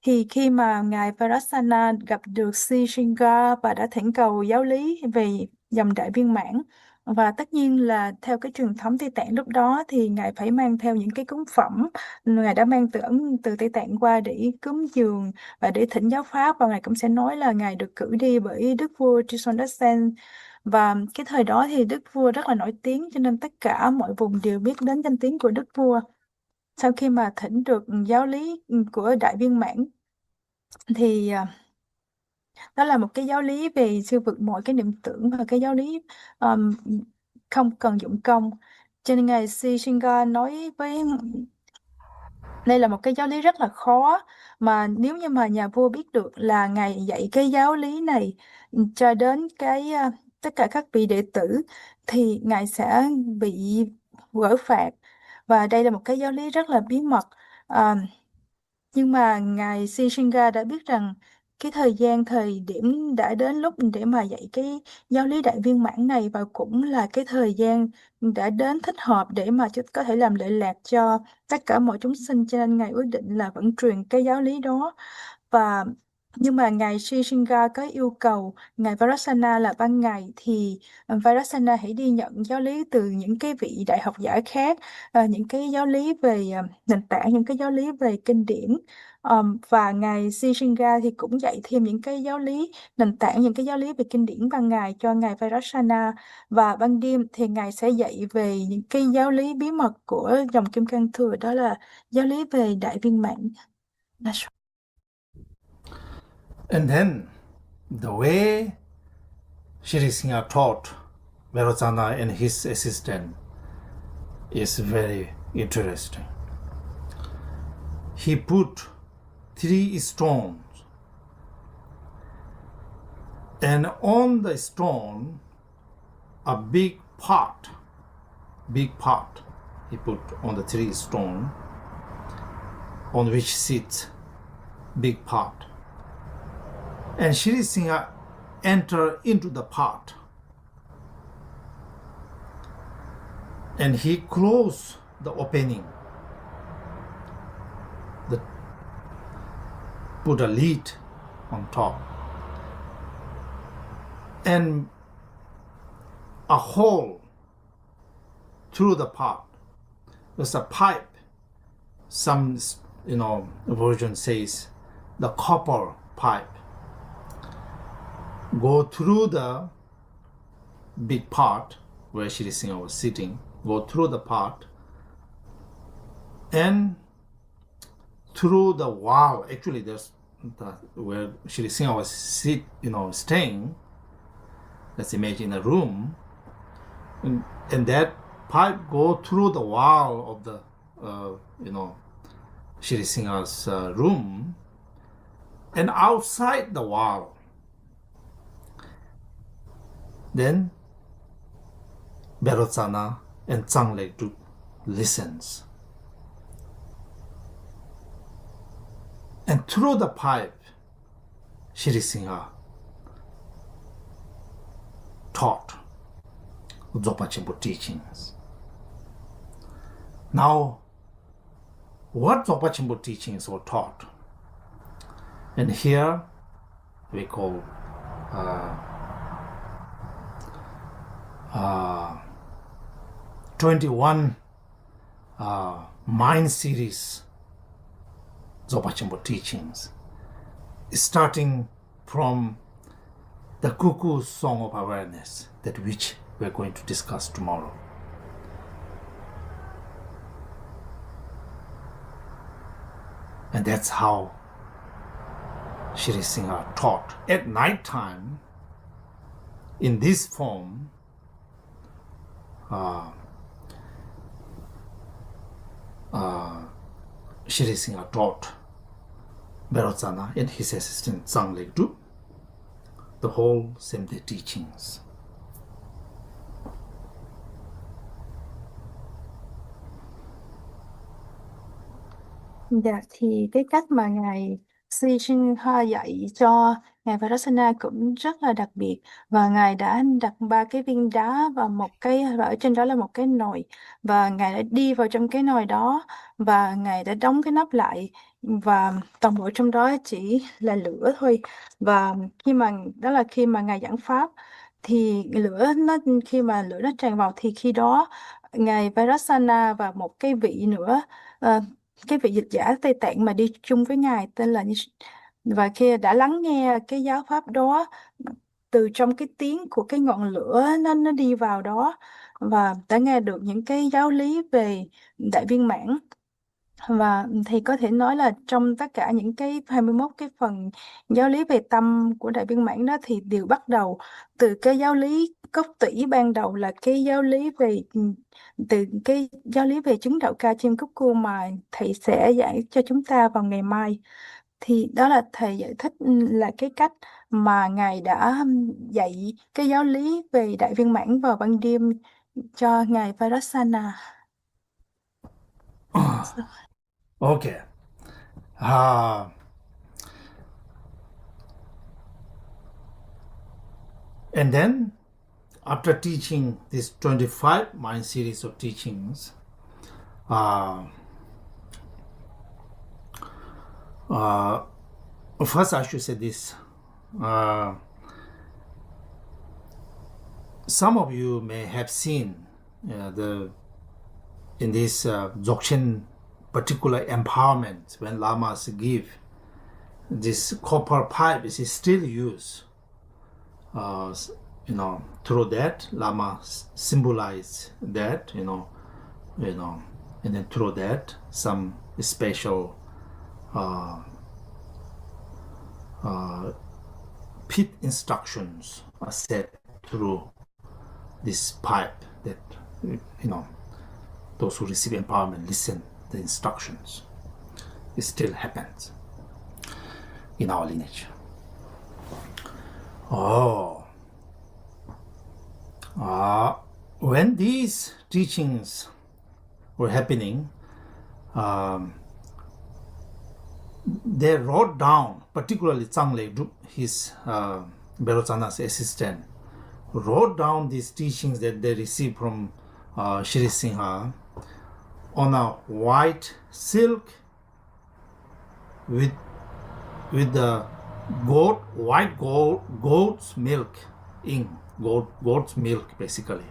Thì khi mà Ngài Vairotsana gặp được Sri Shinga và đã thỉnh cầu giáo lý về dòng Đại Viên Mãn, và tất nhiên là theo cái truyền thống Tây Tạng lúc đó thì Ngài phải mang theo những cái cúng phẩm. Ngài đã mang từ Tây Tạng qua để cúng dường và để thỉnh giáo pháp, và Ngài cũng sẽ nói là Ngài được cử đi bởi Đức vua Dzogchen. Và cái thời đó thì Đức vua rất là nổi tiếng, cho nên tất cả mọi vùng đều biết đến danh tiếng của Đức vua. Sau khi mà thỉnh được giáo lý của Đại Viên Mãn thì đó là một cái giáo lý về siêu vượt mọi cái niệm tưởng, và cái giáo lý không cần dụng công. Cho nên Ngài Sri Shinga nói với đây là một cái giáo lý rất là khó, mà nếu như mà nhà vua biết được là Ngài dạy cái giáo lý này cho đến tất cả các vị đệ tử thì Ngài sẽ bị quở phạt, và đây là một cái giáo lý rất là bí mật. Nhưng mà Ngài Sri Shinga đã biết rằng cái thời điểm đã đến lúc để mà dạy cái giáo lý Đại Viên Mãn này, và cũng là cái thời gian đã đến thích hợp để mà có thể làm lệ lạc cho tất cả mọi chúng sinh, cho nên Ngài quyết định là vẫn truyền cái giáo lý đó. Nhưng mà Ngài Sri Shinga có yêu cầu Ngài Vairotsana là ban ngày thì Vairotsana hãy đi nhận giáo lý từ những cái vị đại học giả khác, những cái giáo lý về nền tảng, những cái giáo lý về kinh điển. Và Ngài Sri Shinga thì cũng dạy thêm những cái giáo lý nền tảng, những cái giáo lý về kinh điển ban ngày cho Ngài Vairotsana, và ban đêm thì Ngài sẽ dạy về những cái giáo lý bí mật của dòng Kim Cang thừa, đó là giáo lý về Đại Viên Mãn. And then the way Shri Singha taught Vairotsana and his assistant is very interesting. He put 3 stones, and on the stone a big pot he put on the 3 stone on which sits big pot. And Shri Singha entered into the pot, and he closed the opening, put a lid on top, and a hole through the pot. There's a pipe. Some version says the copper pipe go through the big pot where Shri Singha was sitting, go through the pot and through the wall. Actually, there's where Shri Singha was staying. Let's imagine a room, and that pipe go through the wall of the Shri Singha's room, and outside the wall. Then Vairotsana and Tsanglegdu listens. And through the pipe, Shri Singha taught Dzogchen teachings. Now, what Dzogchen teachings were taught? And here we call 21 mind series Dzogchen teachings, starting from the cuckoo song of awareness, that which we're going to discuss tomorrow. And that's how Shri Singha taught. At night time, in this form, Shri Singha taught Vairotsana and his assistant Tsanglek Du the whole Semde teachings. Dạ, thì cái cách mà Ngài Si Shinha dạy cho Ngài Vairotsana cũng rất là đặc biệt, và Ngài đã đặt 3 cái viên đá và ở trên đó là một cái nồi, và Ngài đã đi vào trong cái nồi đó và Ngài đã đóng cái nắp lại, và toàn bộ trong đó chỉ là lửa thôi. Và khi mà Ngài giảng pháp thì khi mà lửa nó tràn vào thì khi đó Ngài Vairotsana và một cái vị nữa, cái vị dịch giả Tây Tạng mà đi chung với Ngài tên là và khi đã lắng nghe cái giáo pháp đó từ trong cái tiếng của cái ngọn lửa nó đi vào đó, và đã nghe được những cái giáo lý về Đại Viên Mãn. Và thì có thể nói là trong tất cả những cái 21 cái phần giáo lý về tâm của Đại Viên Mãn đó thì đều bắt đầu từ cái giáo lý cốt tủy ban đầu, là cái giáo lý về chứng đạo ca chim cúc cu mà thầy sẽ dạy cho chúng ta vào ngày mai. Thì đó là thầy giải thích là cái cách mà Ngài đã dạy cái giáo lý về Đại Viên Mãn vào ban đêm cho Ngài Vairotsana. Okay. And then, after teaching this 25 mind series of teachings, first I should say this. Some of you may have seen in this Dzogchen particular empowerment, when lamas give this copper pipe is still used. Through that lama symbolize that, and then through that some special pit instructions are set through this pipe, that those who receive empowerment listen the instructions. It still happens in our lineage. When these teachings were happening, they wrote down, particularly Tsanglek Du, his Vairotsana's assistant, wrote down these teachings that they received from Shri Singha on a white silk with the goat's milk ink, goat's milk basically.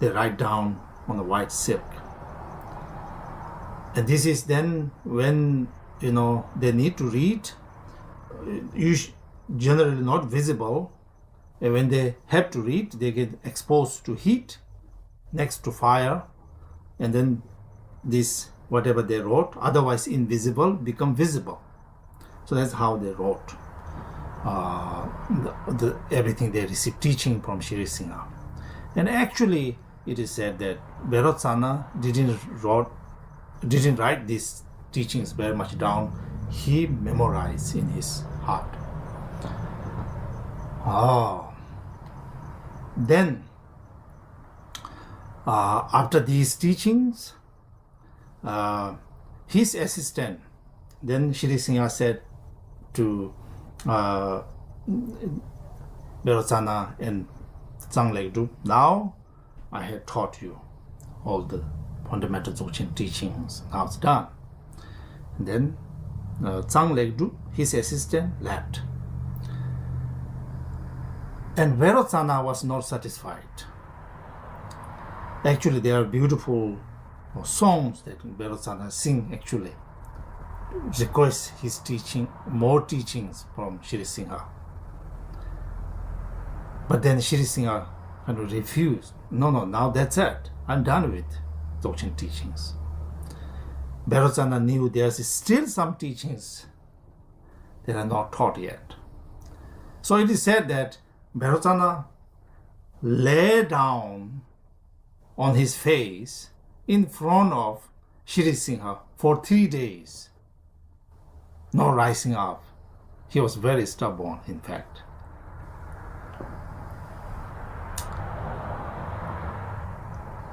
They write down on the white silk. And this is then when they need to read, generally not visible, and when they have to read, they get exposed to heat next to fire, and then this whatever they wrote, otherwise invisible, become visible. So that's how they wrote everything they received teaching from Shri Singha. And actually, it is said that Vairotsana didn't write these teachings very much down. He memorized in his heart. Then, after these teachings, his assistant, then Shri Singha said to Vairotsana and Tsanglek Du, now I have taught you all the fundamental Dzogchen teachings. Now it's done. And then Tsanglek Du, his assistant, left. And Vairotsana was not satisfied. Actually, there are beautiful songs that Vairotsana sing actually request his teaching, more teachings from Shri Singha. But then Shri Singha kind of refused. No, now that's it. I'm done with Dzogchen teachings. Vairotsana knew there's still some teachings that are not taught yet. So it is said that Vairotsana lay down on his face in front of Shri Singha for 3 days, not rising up. He was very stubborn, in fact.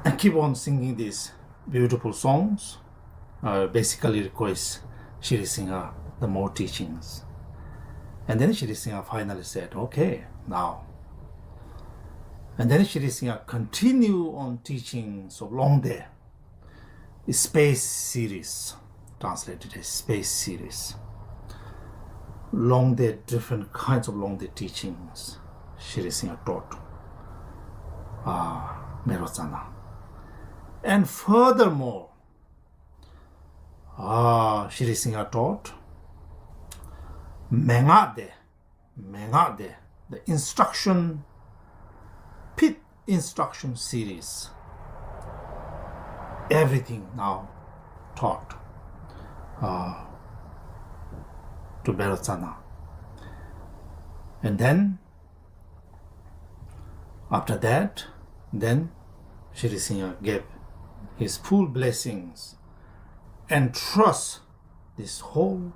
And keep on singing these beautiful songs. Basically request Shri Singha the more teachings. And then Shri Singha finally said, okay, now. And then Shri Singha continued on teachings of Longde, space series, translated as space series. Longde, different kinds of Longde teachings Shri Singha taught Vairotsana. And furthermore, Shri Singha taught Mengade, the instruction, pit instruction series. Everything now taught to Vairotsana. And then, after that, then Shri Singha gave his full blessings and trust this whole,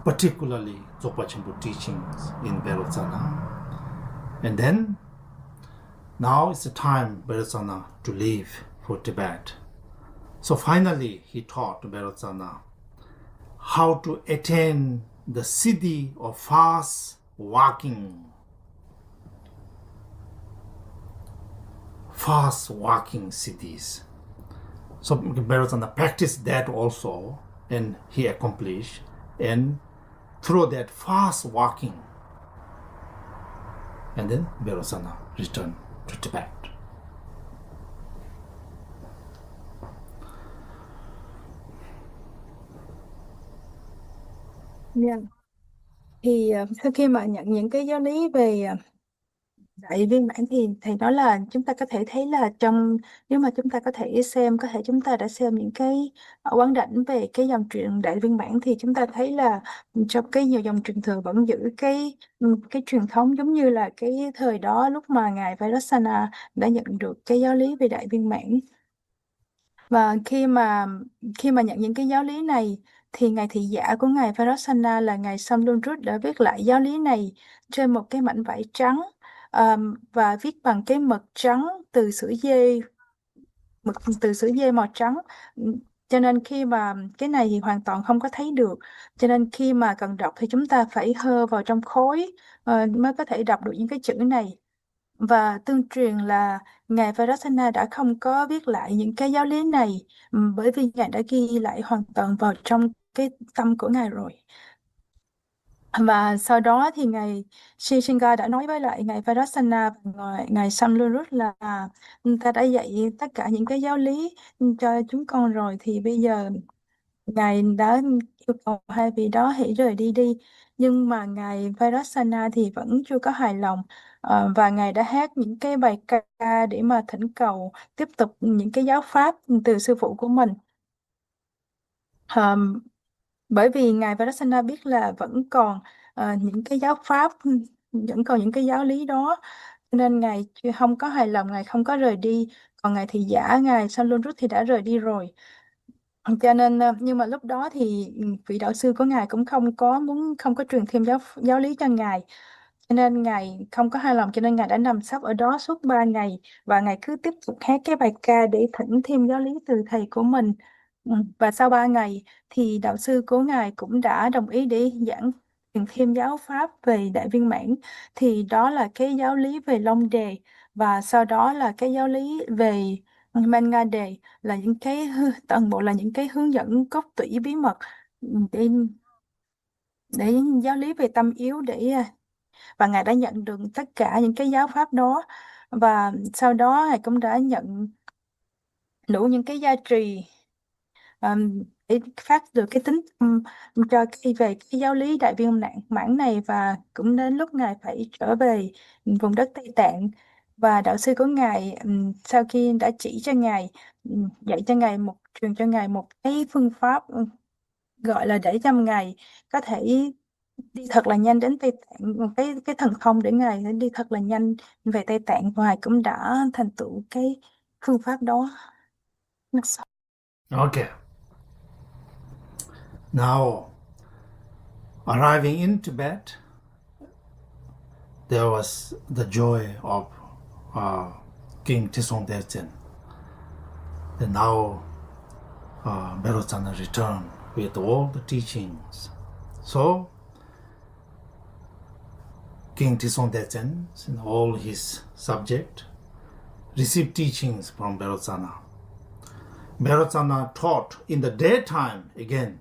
particularly Dzogchen Semde teachings in Vairotsana. And then, now it's the time Vairotsana to leave for Tibet. So finally, he taught Vairotsana how to attain the siddhi of fast walking. Fast walking siddhis. So Vairotsana practiced that also, and he accomplished. And through that fast walking, and then Vairotsana returned to Tibet. Yeah. Thì sau khi mà nhận những cái giáo lý về Đại viên mãn thì thầy nói là chúng ta có thể thấy là nếu mà chúng ta có thể chúng ta đã xem những cái quán đảnh về cái dòng truyền đại viên mãn, thì chúng ta thấy là trong cái nhiều dòng truyền thừa vẫn giữ cái truyền thống giống như là cái thời đó lúc mà ngài Vairotsana đã nhận được cái giáo lý về đại viên mãn. Và khi mà nhận những cái giáo lý này thì ngài thị giả của ngài Vairotsana là ngài Samlunrut đã viết lại giáo lý này trên một cái mảnh vải trắng, và viết bằng cái mực trắng từ sữa dê màu trắng. Cho nên khi mà cái này thì hoàn toàn không có thấy được, cho nên khi mà cần đọc thì chúng ta phải hơ vào trong khối mới có thể đọc được những cái chữ này. Và tương truyền là ngài Vairotsana đã không có viết lại những cái giáo lý này, bởi vì ngài đã ghi lại hoàn toàn vào trong cái tâm của ngài rồi. Và sau đó thì ngài Shishinga đã nói với lại ngài Vairotsana và ngài Samlurut là ta đã dạy tất cả những cái giáo lý cho chúng con rồi, thì bây giờ ngài đã yêu cầu hai vị đó hãy rời đi. Nhưng mà ngài Vairotsana thì vẫn chưa có hài lòng, và ngài đã hát những cái bài ca để mà thỉnh cầu tiếp tục những cái giáo pháp từ sư phụ của mình. Bởi vì ngài Vairotsana biết là vẫn còn những cái giáo pháp, vẫn còn những cái giáo lý đó, nên ngài không có hài lòng, ngài không có rời đi. Còn ngài thị giả, ngài Samlunrut thì đã rời đi rồi. Cho nên nhưng mà lúc đó thì vị đạo sư của ngài cũng không có truyền thêm giáo lý cho ngài, cho nên ngài không có hài lòng, cho nên ngài đã nằm sấp ở đó suốt 3 ngày, và ngài cứ tiếp tục hát cái bài ca để thỉnh thêm giáo lý từ thầy của mình. Và sau 3 ngày thì đạo sư của ngài cũng đã đồng ý để giảng truyền thêm giáo pháp về đại viên mãn, thì đó là cái giáo lý về Long Đề, và sau đó là cái giáo lý về Manga Đề, là những cái toàn bộ là những cái hướng dẫn cốt tủy bí mật để giáo lý về tâm yếu, và ngài đã nhận được tất cả những cái giáo pháp đó. Và sau đó ngài cũng đã nhận đủ những cái gia trì để phát được cái tính cho về cái giáo lý Đại Viên Mãn này, và cũng đến lúc Ngài phải trở về vùng đất Tây Tạng. Và đạo sư của Ngài sau khi đã chỉ cho Ngài, dạy cho Ngài truyền cho Ngài một cái phương pháp gọi là để cho Ngài có thể đi thật là nhanh đến Tây Tạng, một cái thần thông để Ngài đi thật là nhanh về Tây Tạng, và Ngài cũng đã thành tựu cái phương pháp đó. Okay. Now, arriving in Tibet, there was the joy of King Tisongdetsen. And now Vairotsana returned with all the teachings. So King Tisongdetsen and all his subjects received teachings from Vairotsana. Vairotsana taught in the daytime again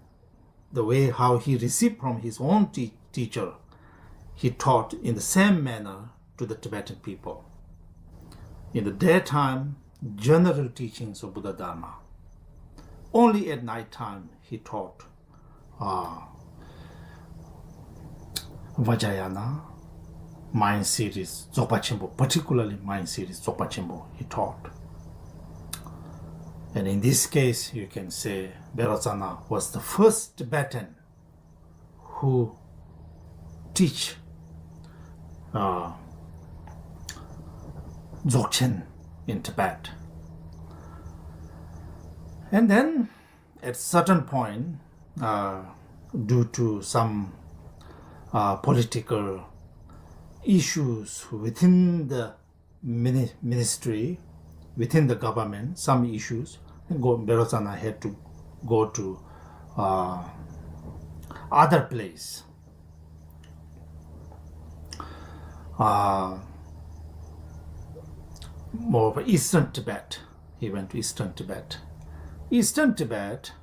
the way how he received from his own teacher. He taught in the same manner to the Tibetan people. In the daytime, general teachings of Buddha Dharma. Only at night time he taught Vajrayana, mind series, Dzogchen Semde, particularly mind series Dzogchen Semde he taught. And in this case, you can say Vairotsana was the first Tibetan who teach Dzogchen in Tibet. And then at certain point, due to some political issues within the ministry, within the government, some issues, Vairotsana had to go to other place. More of Eastern Tibet. He went to Eastern Tibet. Eastern Tibet,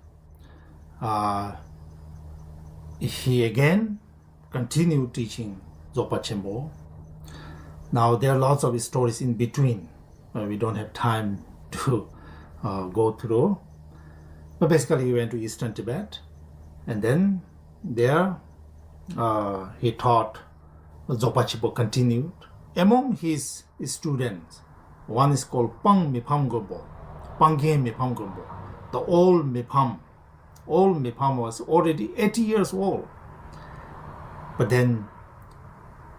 he again continued teaching Dzogchen Semde. Now there are lots of stories in between. We don't have time to go through. But basically he went to Eastern Tibet, and then there he taught Dzogchen Semde continued. Among his students, one is called Pang Mipam Gombo, Pangye Mipam Gombo, the old Mipam. Old Mipam was already 80 years old. But then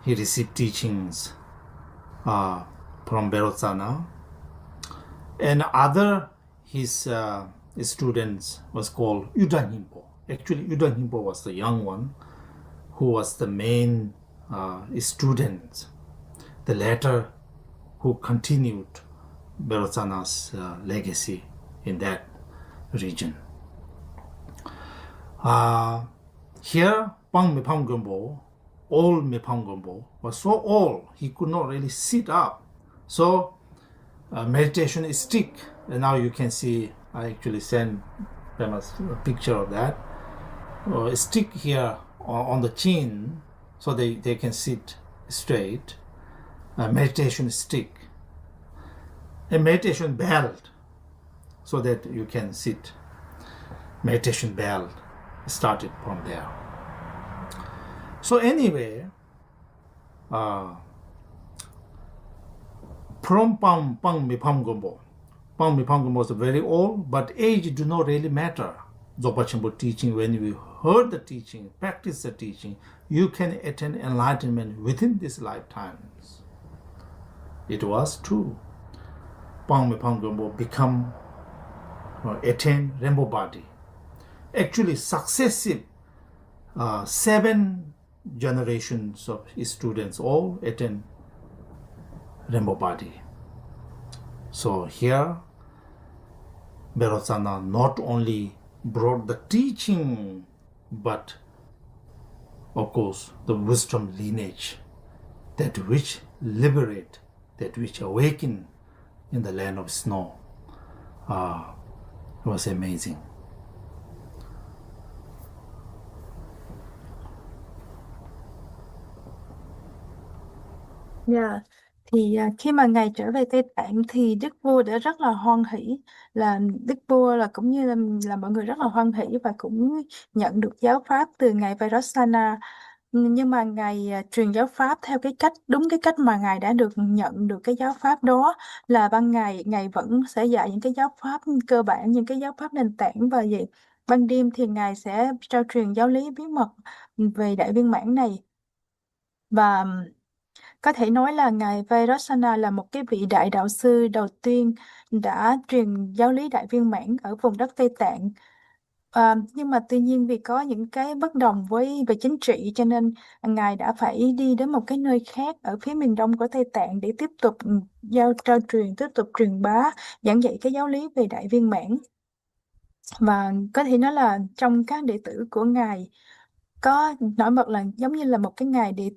he received teachings from Vairotsana. And other his students was called Udan Himpo. Actually, Udan Himpo was the young one who was the main student, the latter who continued Vairotsana's legacy in that region. Here, Pang Mipam Gombo, old Mipam Gombo, was so old he could not really sit up. So meditation stick, and now you can see, I actually sent them a picture of that. A stick here on the chin, so they can sit straight. A meditation stick. A meditation belt, so that you can sit. Meditation belt started from there. So anyway, from Pang Mipam Gombo. Pang Mipam Gombo was very old, but age do not really matter. Dzogchen Semde teaching, when you heard the teaching, practice the teaching, you can attain enlightenment within these lifetimes. It was true. Pang Mipam Gombo become, attain rainbow body. Actually, successive 7 generations of his students all attain rainbow body. So here, Vairotsana not only brought the teaching, but of course the wisdom lineage, that which liberate, that which awaken in the land of snow. It was amazing. Yeah. Thì khi mà Ngài trở về Tây Tạng thì Đức Vua đã rất là hoan hỷ, là Đức Vua là cũng như là mọi người rất là hoan hỷ và cũng nhận được giáo pháp từ Ngài Vairotsana. Nhưng mà Ngài truyền giáo pháp theo cái cách đúng cái cách mà Ngài đã được nhận được cái giáo pháp đó, là ban ngày Ngài vẫn sẽ dạy những cái giáo pháp cơ bản, những cái giáo pháp nền tảng, và vậy ban đêm thì Ngài sẽ trao truyền giáo lý bí mật về đại viên mãn này. Và có thể nói là Ngài Vairotsana là một cái vị đại đạo sư đầu tiên đã truyền giáo lý đại viên mãn ở vùng đất Tây Tạng. Nhưng mà tuy nhiên vì có những cái bất đồng về chính trị, cho nên Ngài đã phải đi đến một cái nơi khác ở phía miền đông của Tây Tạng để tiếp tục trao truyền, tiếp tục truyền bá, giảng dạy cái giáo lý về đại viên mãn. Và có thể nói là trong các đệ tử của Ngài có nổi bật là giống như là một cái ngày để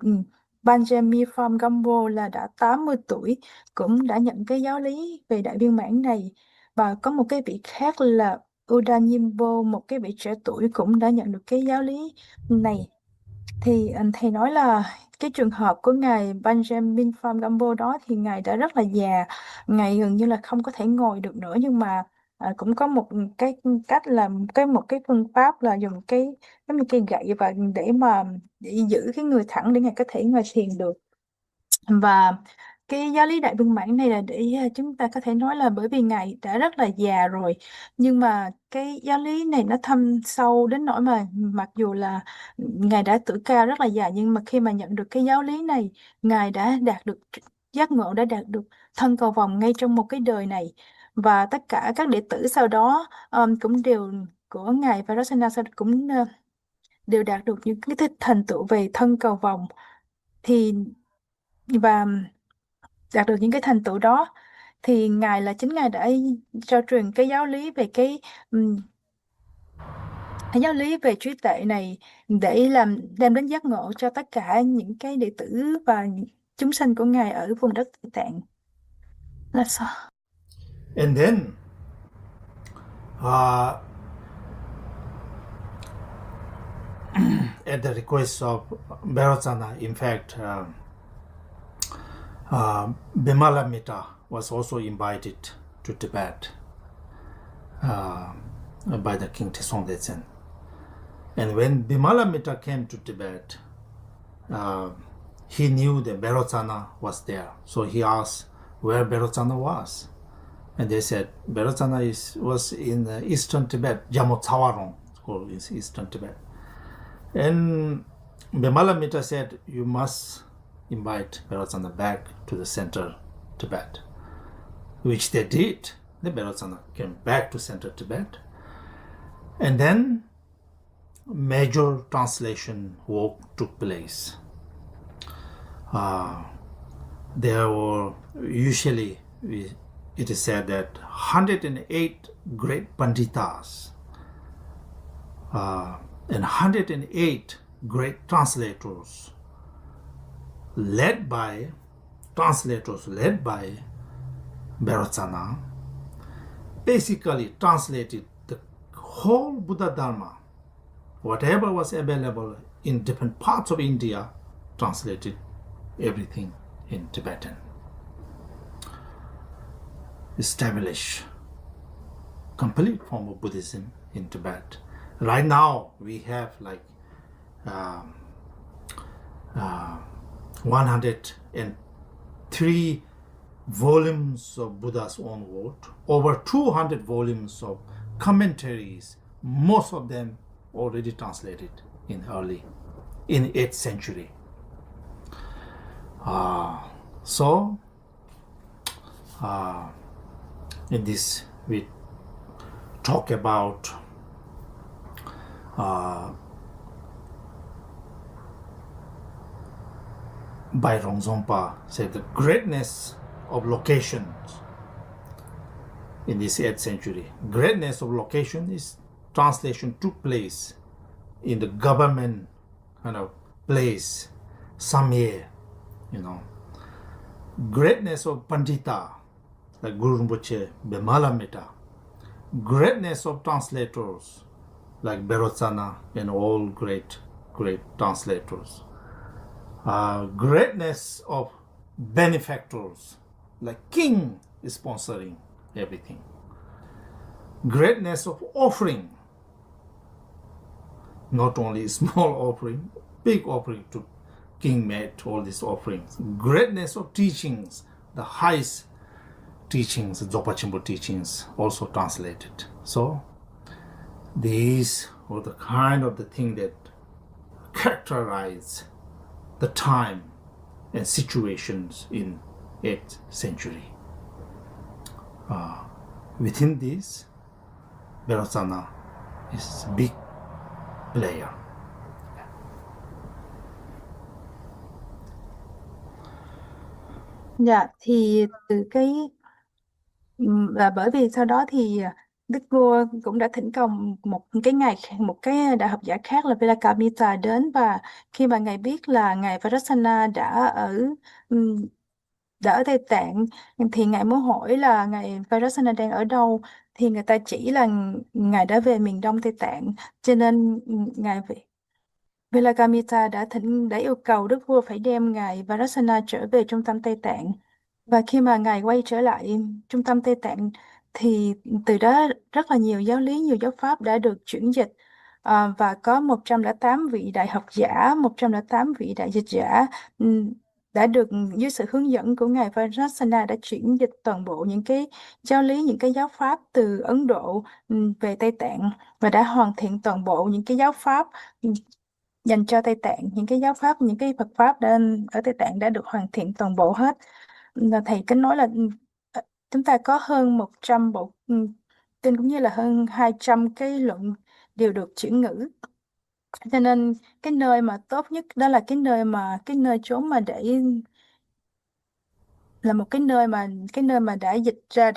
Benjamin from Gambo là đã 80 tuổi cũng đã nhận cái giáo lý về đại viên mãn này, và có một cái vị khác là Udanyimbo, một cái vị trẻ tuổi cũng đã nhận được cái giáo lý này. Thì thầy nói là cái trường hợp của ngài Benjamin from Gambo đó thì ngài đã rất là già, ngài gần như là không có thể ngồi được nữa, nhưng mà cũng có một cái cách là một cái phương pháp là dùng cái giống như cây gậy và để giữ cái người thẳng để ngài có thể ngồi thiền được. Và cái giáo lý đại viên mãn này là để chúng ta có thể nói là bởi vì ngài đã rất là già rồi, nhưng mà cái giáo lý này nó thâm sâu đến nỗi mà mặc dù là ngài đã tuổi cao rất là già, nhưng mà khi mà nhận được cái giáo lý này, ngài đã đạt được giác ngộ, đã đạt được thân cầu vồng ngay trong một cái đời này. Và tất cả các đệ tử sau đó cũng đều của ngài Vairotsana cũng đều đạt được những cái thành tựu về thân cầu vồng. Thì và đạt được những cái thành tựu đó thì chính ngài đã trao truyền cái giáo lý về cái giáo lý về trí tuệ này để đem đến giác ngộ cho tất cả những cái đệ tử và chúng sanh của ngài ở vùng đất Tây Tạng. Là sao? And then at the request of Vairotsana, in fact, Bimala Metta was also invited to Tibet by the King Teshongdetsen. And when Bimala Metta came to Tibet, he knew that Vairotsana was there. So he asked where Vairotsana was. And they said Vairotsana was in eastern Tibet, Jamotsawarong, called eastern Tibet. And Bimala Metta said, you must invite Vairotsana back to the center Tibet, which they did. The Vairotsana came back to center Tibet. And then major translation work took place. There were usually, it is said that 108 great Panditas and 108 great translators led by Vairotsana basically translated the whole Buddha Dharma, whatever was available in different parts of India, translated everything in Tibetan. Establish complete form of Buddhism in Tibet. Right now we have like 103 volumes of Buddha's own word, over 200 volumes of commentaries, most of them already translated in 8th century. In this we talk about Bairong Zompa said the greatness of locations in this 8th century. Greatness of location is translation took place in the government kind of place, Samye, Greatness of Pandita, like Guru Rinpoche, Bimala Metta. Greatness of translators, like Vairotsana and all great translators. Greatness of benefactors, like king is sponsoring everything. Greatness of offering, not only small offering, big offering to king made all these offerings. Greatness of teachings, the highest teachings, Dzogchen teachings, also translated. So these were the kind of the thing that characterize the time and situations in 8th century. Within this, Vairotsana is a big player. Dạ, thì từ cái và bởi vì sau đó thì Đức vua cũng đã thỉnh cầu một cái đại học giả khác là Velakamita đến, và khi mà ngài biết là ngài Vajrayana đã ở Tây Tạng thì ngài muốn hỏi là ngài Vajrayana đang ở đâu, thì người ta chỉ là ngài đã về miền Đông Tây Tạng, cho nên ngài Velakamita đã yêu cầu Đức vua phải đem ngài Vajrayana trở về trung tâm Tây Tạng. Và khi mà ngài quay trở lại trung tâm Tây Tạng thì từ đó rất là nhiều giáo lý, nhiều giáo pháp đã được chuyển dịch, và có 108 vị đại học giả, 108 vị đại dịch giả đã được dưới sự hướng dẫn của ngài Vajrayana đã chuyển dịch toàn bộ những cái giáo lý, những cái giáo pháp từ Ấn Độ về Tây Tạng, và đã hoàn thiện toàn bộ những cái giáo pháp dành cho Tây Tạng, những cái giáo pháp, những cái Phật pháp ở Tây Tạng đã được hoàn thiện toàn bộ hết. Là thầy kính nói là chúng ta có hơn 100 bộ kinh cũng như là hơn 200 cái luận đều được chuyển ngữ. Cho nên cái nơi mà tốt nhất đó là cái nơi chốn mà để là một cái nơi mà đã dịch ra,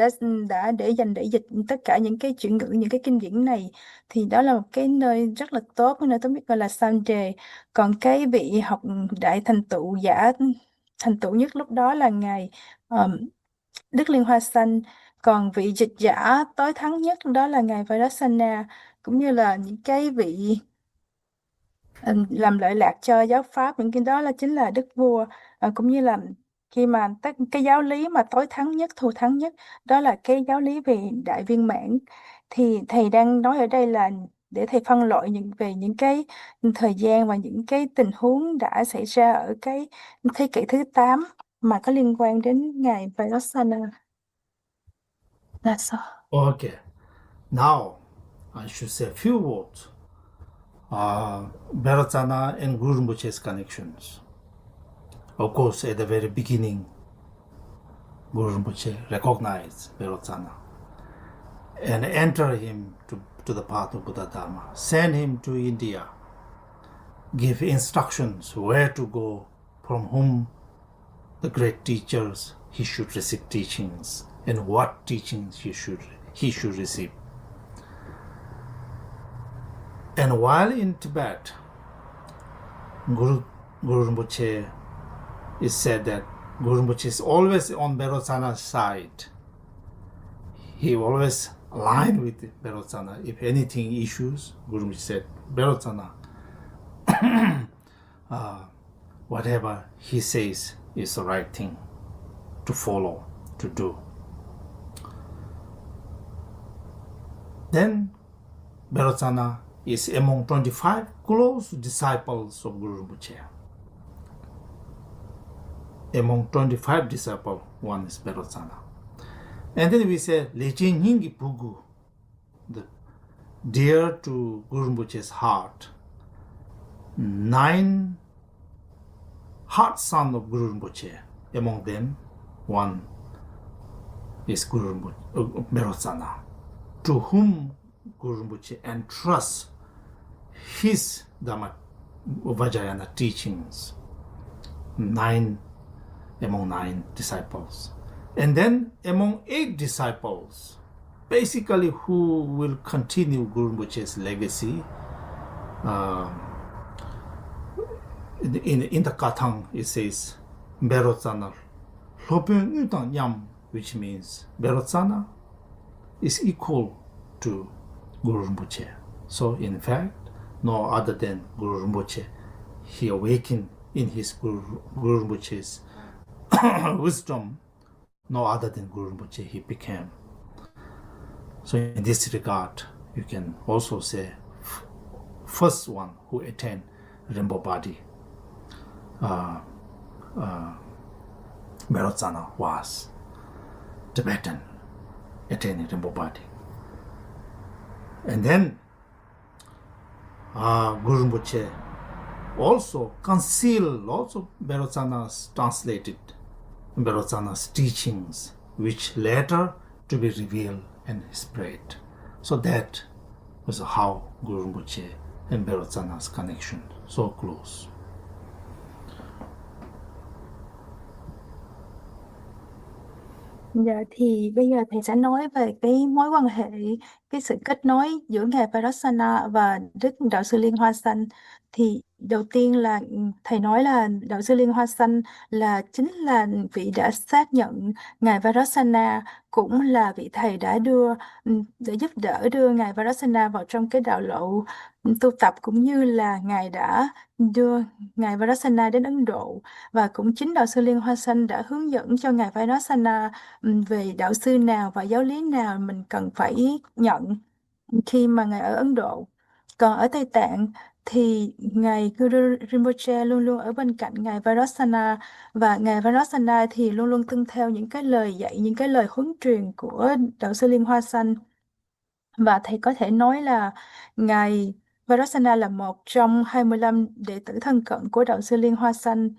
đã để dành để dịch tất cả những cái chuyển ngữ, những cái kinh điển này, thì đó là một cái nơi rất là tốt, cái nơi tốt nhất gọi là Samde. Còn cái vị học đại thành tựu nhất lúc đó là ngài Đức Liên Hoa Xanh. Còn vị dịch giả tối thắng nhất đó là ngài Vairotsana, cũng như là những cái vị làm lợi lạc cho giáo pháp, những cái đó chính là đức vua, cũng như là khi mà cái giáo lý mà tối thắng nhất, thù thắng nhất đó là cái giáo lý về đại viên mãn. Thì thầy đang nói ở đây là để thầy phân loại về những cái thời gian và những cái tình huống đã xảy ra ở cái thế kỷ thứ 8 mà có liên quan đến ngài Vairotsana. That's all. Okay, now I should say a few words. Vairotsana and Guru Rinpoche's connections. Of course, at the very beginning, Guru Rinpoche recognized Vairotsana and entered him to the path of Buddha Dharma, sent him to India, give instructions where to go, from whom the great teachers he should receive teachings, and what teachings he should receive. And while in Tibet, Guru Rinpoche, is said that Guru Rinpoche is always on Vairotsana's side. He always aligned with Vairotsana. If anything issues, Guru Rinpoche said, Vairotsana, whatever he says is the right thing to follow, to do. Then Vairotsana is among 25 close disciples of Guru Rinpoche. Among 25 disciples, one is Vairotsana. And then we say Lechen Hingi Pugu, dear to Guru Rinpoche's heart. 9 heart sons of Guru Rinpoche. Among them, one is Guru Rinpoche, Vairotsana, to whom Guru Rinpoche entrusts his Dhamma Vajrayana teachings. 9 among 9 disciples. And then among 8 disciples, basically who will continue Guru Rinpoche's legacy. In the Kathang it says Vairotsana Lopyon Utang Yam, which means Vairotsana is equal to Guru Rinpoche. So in fact, no other than Guru Rinpoche, he awakened in his Guru Rinpoche's wisdom, no other than Guru Rinpoche he became. So in this regard, you can also say first one who attained rainbow body, Vairotsana was Tibetan, attaining rainbow body. And then Guru Rinpoche also concealed lots of Vairotsana's translated Vairotsana's teachings, which later to be revealed and spread. So that was how Guru Rinpoche and Vairotsana's connection so close. Dạ, thì bây giờ thầy sẽ nói về cái mối quan hệ, cái sự kết nối giữa Ngài Vajrayana và Đức Đạo Sư Liên Hoa Xanh. Thì đầu tiên là thầy nói là Đạo Sư Liên Hoa Xanh chính là vị đã xác nhận Ngài Vajrayana, cũng là vị thầy đã để giúp đỡ đưa Ngài Vajrayana vào trong cái đạo lộ tu tập, cũng như là Ngài đã đưa Ngài Vajrayana đến Ấn Độ, và cũng chính Đạo Sư Liên Hoa Xanh đã hướng dẫn cho Ngài Vajrayana về đạo sư nào và giáo lý nào mình cần phải nhận khi mà Ngài ở Ấn Độ. Còn ở Tây Tạng thì Ngài Guru Rinpoche luôn luôn ở bên cạnh Ngài Vairotsana, và Ngài Vairotsana thì luôn luôn tuân theo những cái lời dạy, những cái lời huấn truyền của Đạo Sư Liên Hoa Xanh. Và thầy có thể nói là Ngài Vairotsana là một trong 25 đệ tử thân cận của Đạo Sư Liên Hoa Xanh.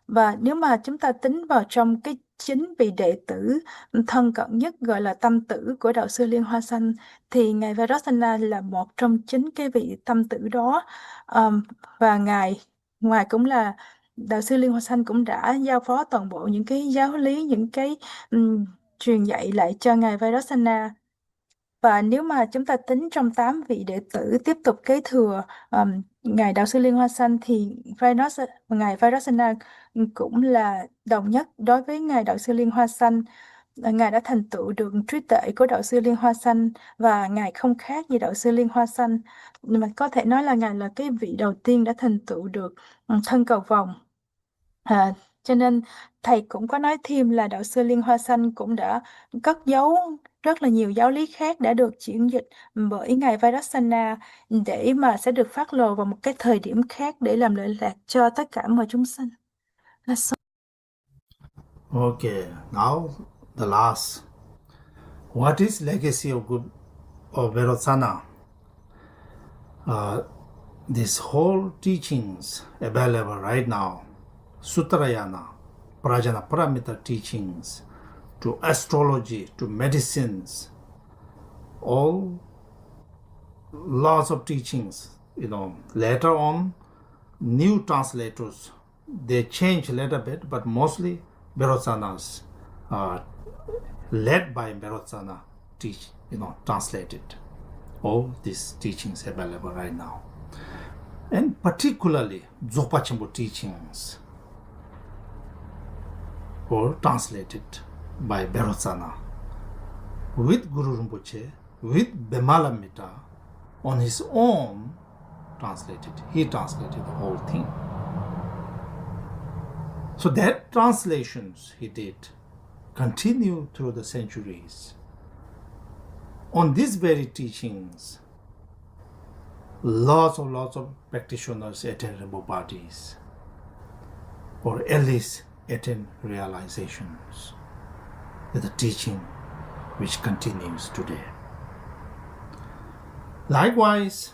Và nếu mà chúng ta tính vào trong cái 9 vị đệ tử thân cận nhất, gọi là tâm tử của Đạo Sư Liên Hoa Xanh, thì Ngài Vairotsana là một trong 9 cái vị tâm tử đó. Và ngoài cũng là Đạo Sư Liên Hoa Xanh cũng đã giao phó toàn bộ những cái giáo lý, những cái truyền dạy lại cho Ngài Vairotsana. Và nếu mà chúng ta tính trong 8 vị đệ tử tiếp tục kế thừa Ngài Đạo Sư Liên Hoa Xanh, thì Ngài Vairotsana cũng là đồng nhất đối với Ngài Đạo Sư Liên Hoa Xanh. Ngài đã thành tựu được trí tuệ của Đạo Sư Liên Hoa Xanh, và Ngài không khác gì Đạo Sư Liên Hoa Xanh. Mà có thể nói là Ngài là cái vị đầu tiên đã thành tựu được thân cầu vồng. Cho nên thầy cũng có nói thêm là Đạo Sư Liên Hoa Xanh cũng đã cất giấu rất là nhiều giáo lý khác đã được chuyển dịch bởi Ngài Vairotsana, để mà sẽ được phát lộ vào một cái thời điểm khác để làm lợi lạc cho tất cả mọi chúng sinh. Okay, now the last. What is legacy of Vairotsana? This whole teachings available right now, Sutrayana, Prajna Paramita teachings, to astrology, to medicines, all lots of teachings. Later on, new translators, they change a little bit, but mostly Vairotsana's, led by Vairotsana, translated. All these teachings available right now. And particularly Dzogpa Chenpo teachings were translated by Vairotsana with Guru Rinpoche, with Bemalamita on his own translated. He translated the whole thing. So that translations he did continue through the centuries. On these very teachings, lots of practitioners attend rainbow bodies, or at least attend realizations with the teaching which continues today. Likewise,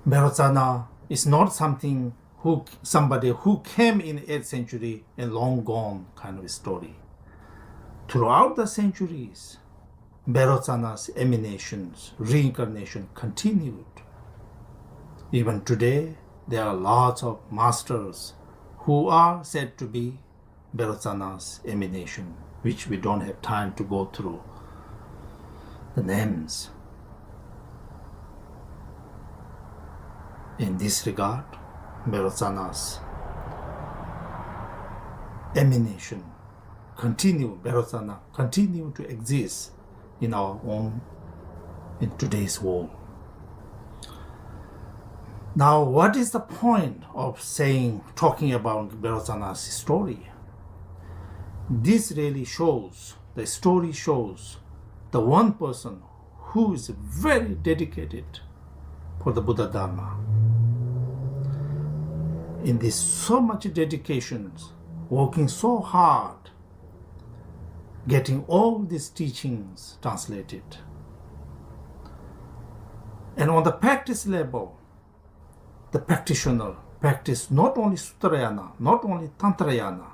Vairotsana is not somebody who came in 8th century and long gone kind of a story. Throughout the centuries, Vairotsana's emanations, reincarnation continued. Even today, there are lots of masters who are said to be Vairotsana's emanation, which we don't have time to go through the names. In this regard, Vairotsana's emanation Vairotsana continue to exist in today's world. Now, what is the point of talking about Vairotsana's story? This really shows, the story shows the one person who is very dedicated for the Buddha Dharma. In this so much dedication, working so hard, getting all these teachings translated. And on the practice level, the practitioner practice not only Sutrayana, not only Tantrayana,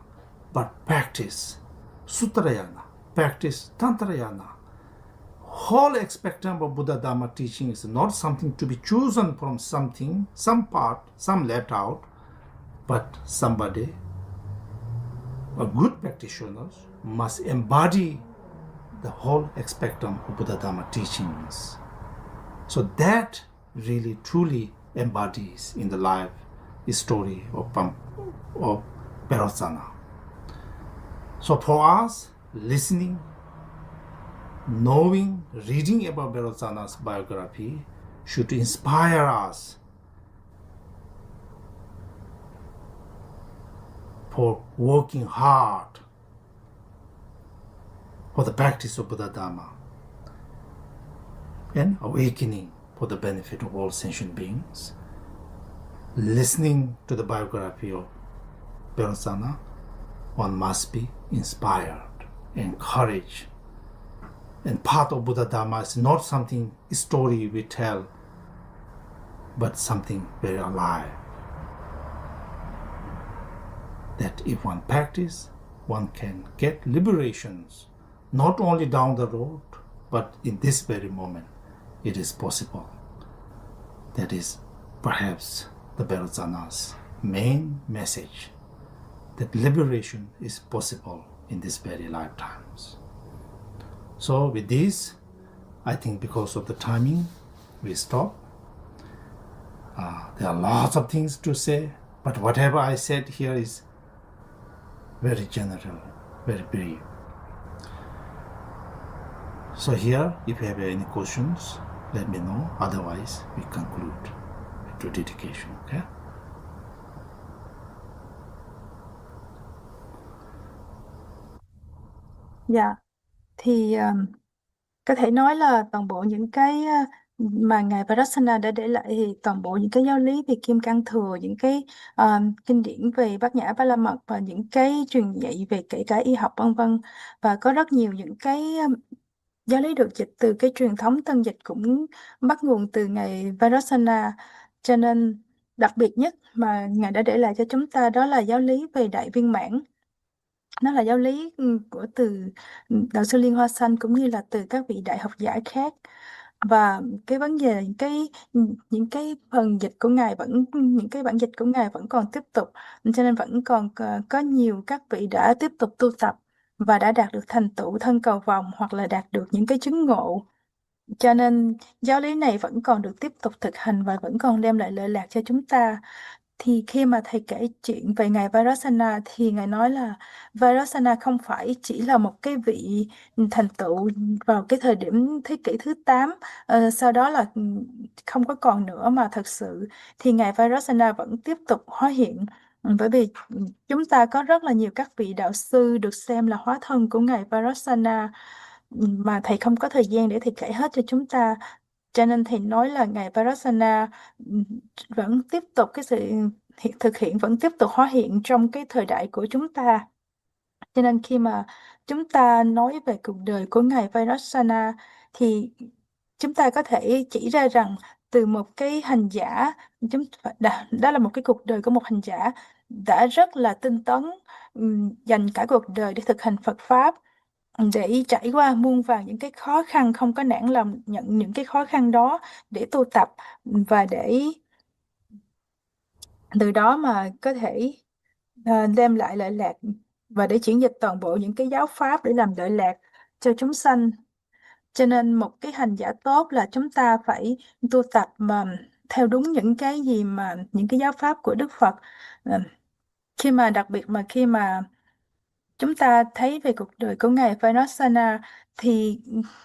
but practice Sutrayana, practice Tantrayana. Whole spectrum of Buddha Dharma teaching is not something to be chosen from something, some part, some left out, but somebody, a good practitioner, must embody the whole spectrum of Buddha Dharma teachings. So that really truly embodies in the life story of Vairotsana. So for us, listening, knowing, reading about Vairotsana's biography should inspire us for working hard for the practice of Buddha Dharma and awakening for the benefit of all sentient beings. Listening to the biography of Vairotsana, one must be inspired, encouraged. And part of Buddha Dharma is not something story we tell, but something very alive. That if one practice, one can get liberations, not only down the road, but in this very moment, it is possible. That is perhaps the Vairotsana's main message, that liberation is possible in these very lifetimes. So with this, I think because of the timing, we stop. There are lots of things to say, but whatever I said here is very general, very brief. So here, if you have any questions, let me know. Otherwise, we conclude to dedication. Okay? Dạ, thì có thể nói là toàn bộ những cái mà Ngài Vairotsana đã để lại thì toàn bộ những cái giáo lý về Kim Cang thừa, những cái kinh điển về Bát Nhã Ba La Mật và những cái truyền dạy về kể cả y học vân vân, và có rất nhiều những cái giáo lý được dịch từ cái truyền thống tân dịch cũng bắt nguồn từ Ngài Vairotsana. Cho nên đặc biệt nhất mà Ngài đã để lại cho chúng ta đó là giáo lý về Đại Viên Mãn. Nó là giáo lý của từ Đạo Sư Liên Hoa Xanh cũng như là từ các vị đại học giả khác. Và cái vấn đề những cái phần dịch của Ngài những cái bản dịch của Ngài vẫn còn tiếp tục, cho nên vẫn còn có nhiều các vị đã tiếp tục tu tập và đã đạt được thành tựu thân cầu vồng hoặc là đạt được những cái chứng ngộ. Cho nên giáo lý này vẫn còn được tiếp tục thực hành và vẫn còn đem lại lợi lạc cho chúng ta. Thì khi mà thầy kể chuyện về Ngài Vairotsana thì Ngài nói là Vairotsana không phải chỉ là một cái vị thành tựu vào cái thời điểm thế kỷ thứ 8, sau đó là không có còn nữa, mà thật sự thì Ngài Vairotsana vẫn tiếp tục hóa hiện. Bởi vì chúng ta có rất là nhiều các vị đạo sư được xem là hóa thân của Ngài Vairotsana mà thầy không có thời gian để thầy kể hết cho chúng ta. Cho nên thầy nói là Ngài Vairotsana vẫn tiếp tục cái sự thực hiện, vẫn tiếp tục hóa hiện trong cái thời đại của chúng ta. Cho nên khi mà chúng ta nói về cuộc đời của Ngài Vairotsana thì chúng ta có thể chỉ ra rằng từ một cái hành giả, đó là một cái cuộc đời của một hành giả đã rất là tinh tấn, dành cả cuộc đời để thực hành Phật Pháp, để trải qua muôn vàn những cái khó khăn, không có nản lòng nhận những cái khó khăn đó để tu tập, và để từ đó mà có thể đem lại lợi lạc và để chuyển dịch toàn bộ những cái giáo pháp để làm lợi lạc cho chúng sanh. Cho nên một cái hành giả tốt là chúng ta phải tu tập mà theo đúng những cái gì mà những cái giáo pháp của Đức Phật. Khi mà đặc biệt mà khi mà chúng ta thấy về cuộc đời của Ngài Vairotsana thì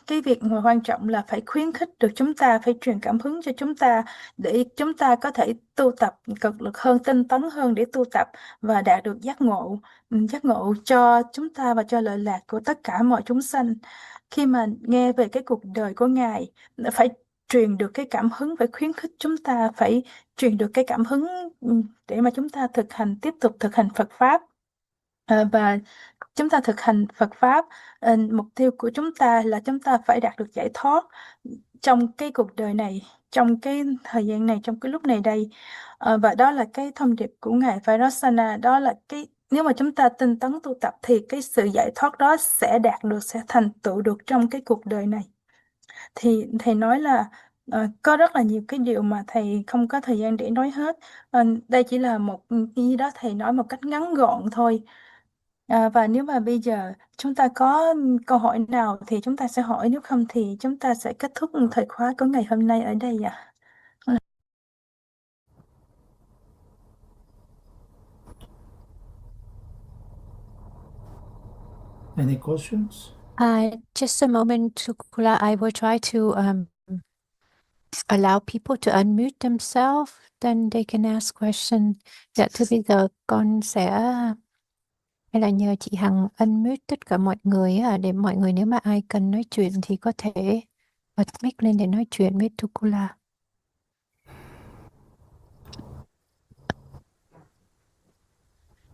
cái việc mà quan trọng là phải khuyến khích được chúng ta, phải truyền cảm hứng cho chúng ta để chúng ta có thể tu tập cực lực hơn, tinh tấn hơn để tu tập và đạt được giác ngộ cho chúng ta và cho lợi lạc của tất cả mọi chúng sanh. Khi mà nghe về cái cuộc đời của Ngài, phải truyền được cái cảm hứng, phải khuyến khích chúng ta, phải truyền được cái cảm hứng để mà chúng ta tiếp tục thực hành Phật Pháp. Và chúng ta thực hành Phật Pháp, mục tiêu của chúng ta là chúng ta phải đạt được giải thoát trong cái cuộc đời này, trong cái thời gian này, trong cái lúc này đây. Và đó là cái thông điệp của Ngài Vairotsana, đó là nếu mà chúng ta tinh tấn tu tập thì cái sự giải thoát đó sẽ đạt được, sẽ thành tựu được trong cái cuộc đời này. Thì thầy nói là có rất là nhiều cái điều mà thầy không có thời gian để nói hết. Đây chỉ là một cái gì đó thầy nói một cách ngắn gọn thôi. Và nếu mà bây giờ chúng ta có câu hỏi nào thì chúng ta sẽ hỏi, nếu không thì chúng ta sẽ kết thúc thời khóa của ngày hôm nay ở đây ạ. Any questions? Just a moment, Tukula. I will try to allow people to unmute themselves, then they can ask questions. Dạ thưa, bây giờ con sẽ hay là nhờ chị Hằng unmute tất cả mọi người để mọi người, nếu mà ai cần nói chuyện thì có thể bật mic lên để nói chuyện với Tukula.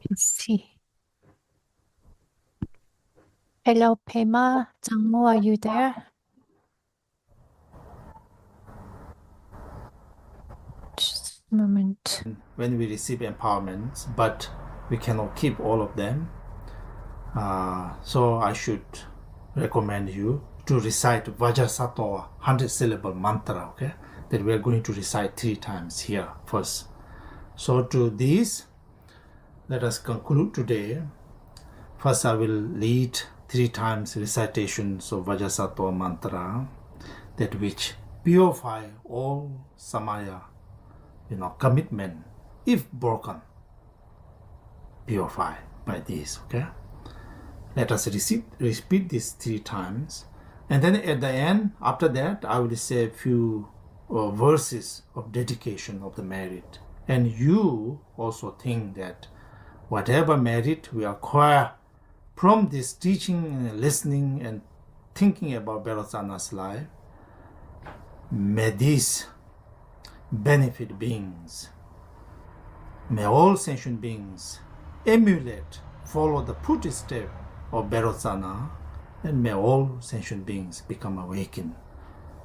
Let's see. Hello, Pema. Zhangmo, are you there? Just a moment. When we receive empowerments, but we cannot keep all of them. So I should recommend you to recite Vajrasattva 100-syllable mantra, okay? That we are going to recite 3 times here first. So to this, let us conclude today. First, I will lead 3 times recitations of Vajrasattva mantra, that which purify all samaya, commitment, if broken, purify by this, okay? Let us repeat this 3 times. And then at the end, after that, I will say a few verses of dedication of the merit. And you also think that whatever merit we acquire from this teaching, listening, and thinking about Vairotsana's life, may these benefit beings, may all sentient beings emulate, follow the footsteps of Vairotsana, and may all sentient beings become awakened.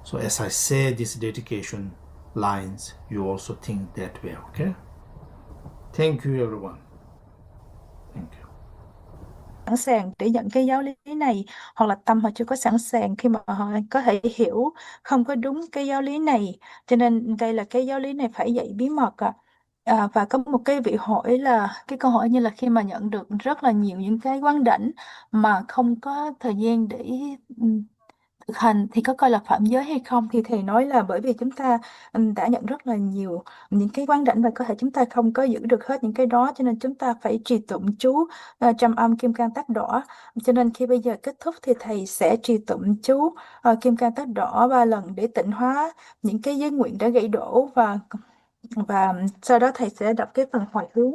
So as I say these dedication lines, you also think that way, okay? Thank you, everyone. Thank you. Sẵn sàng để nhận cái giáo lý này, hoặc là tâm họ chưa có sẵn sàng khi mà họ có thể hiểu không có đúng cái giáo lý này, cho nên đây là cái giáo lý này phải dạy bí mật ạ. Và có một cái vị hỏi là cái câu hỏi như là khi mà nhận được rất là nhiều những cái quán đảnh mà không có thời gian để thực hành thì có coi là phạm giới hay không, thì thầy nói là bởi vì chúng ta đã nhận rất là nhiều những cái quán đảnh và có thể chúng ta không có giữ được hết những cái đó, cho nên chúng ta phải trì tụng chú trăm âm Kim Cang Tát Đỏ. Cho nên khi bây giờ kết thúc thì thầy sẽ trì tụng chú Kim Cang Tát Đỏ 3 lần để tịnh hóa những cái giới nguyện đã gãy đổ, và sau đó thầy sẽ đọc cái phần hồi hướng.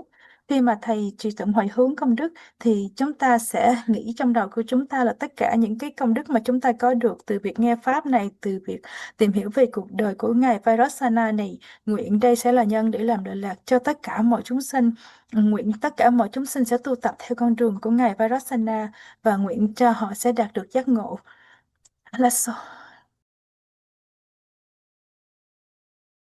Khi mà thầy trì tụng hồi hướng công đức thì chúng ta sẽ nghĩ trong đầu của chúng ta là tất cả những cái công đức mà chúng ta có được từ việc nghe Pháp này, từ việc tìm hiểu về cuộc đời của Ngài Vairotsana này. Nguyện đây sẽ là nhân để làm lợi lạc cho tất cả mọi chúng sinh. Nguyện tất cả mọi chúng sinh sẽ tu tập theo con đường của Ngài Vairotsana, và nguyện cho họ sẽ đạt được giác ngộ. Là so.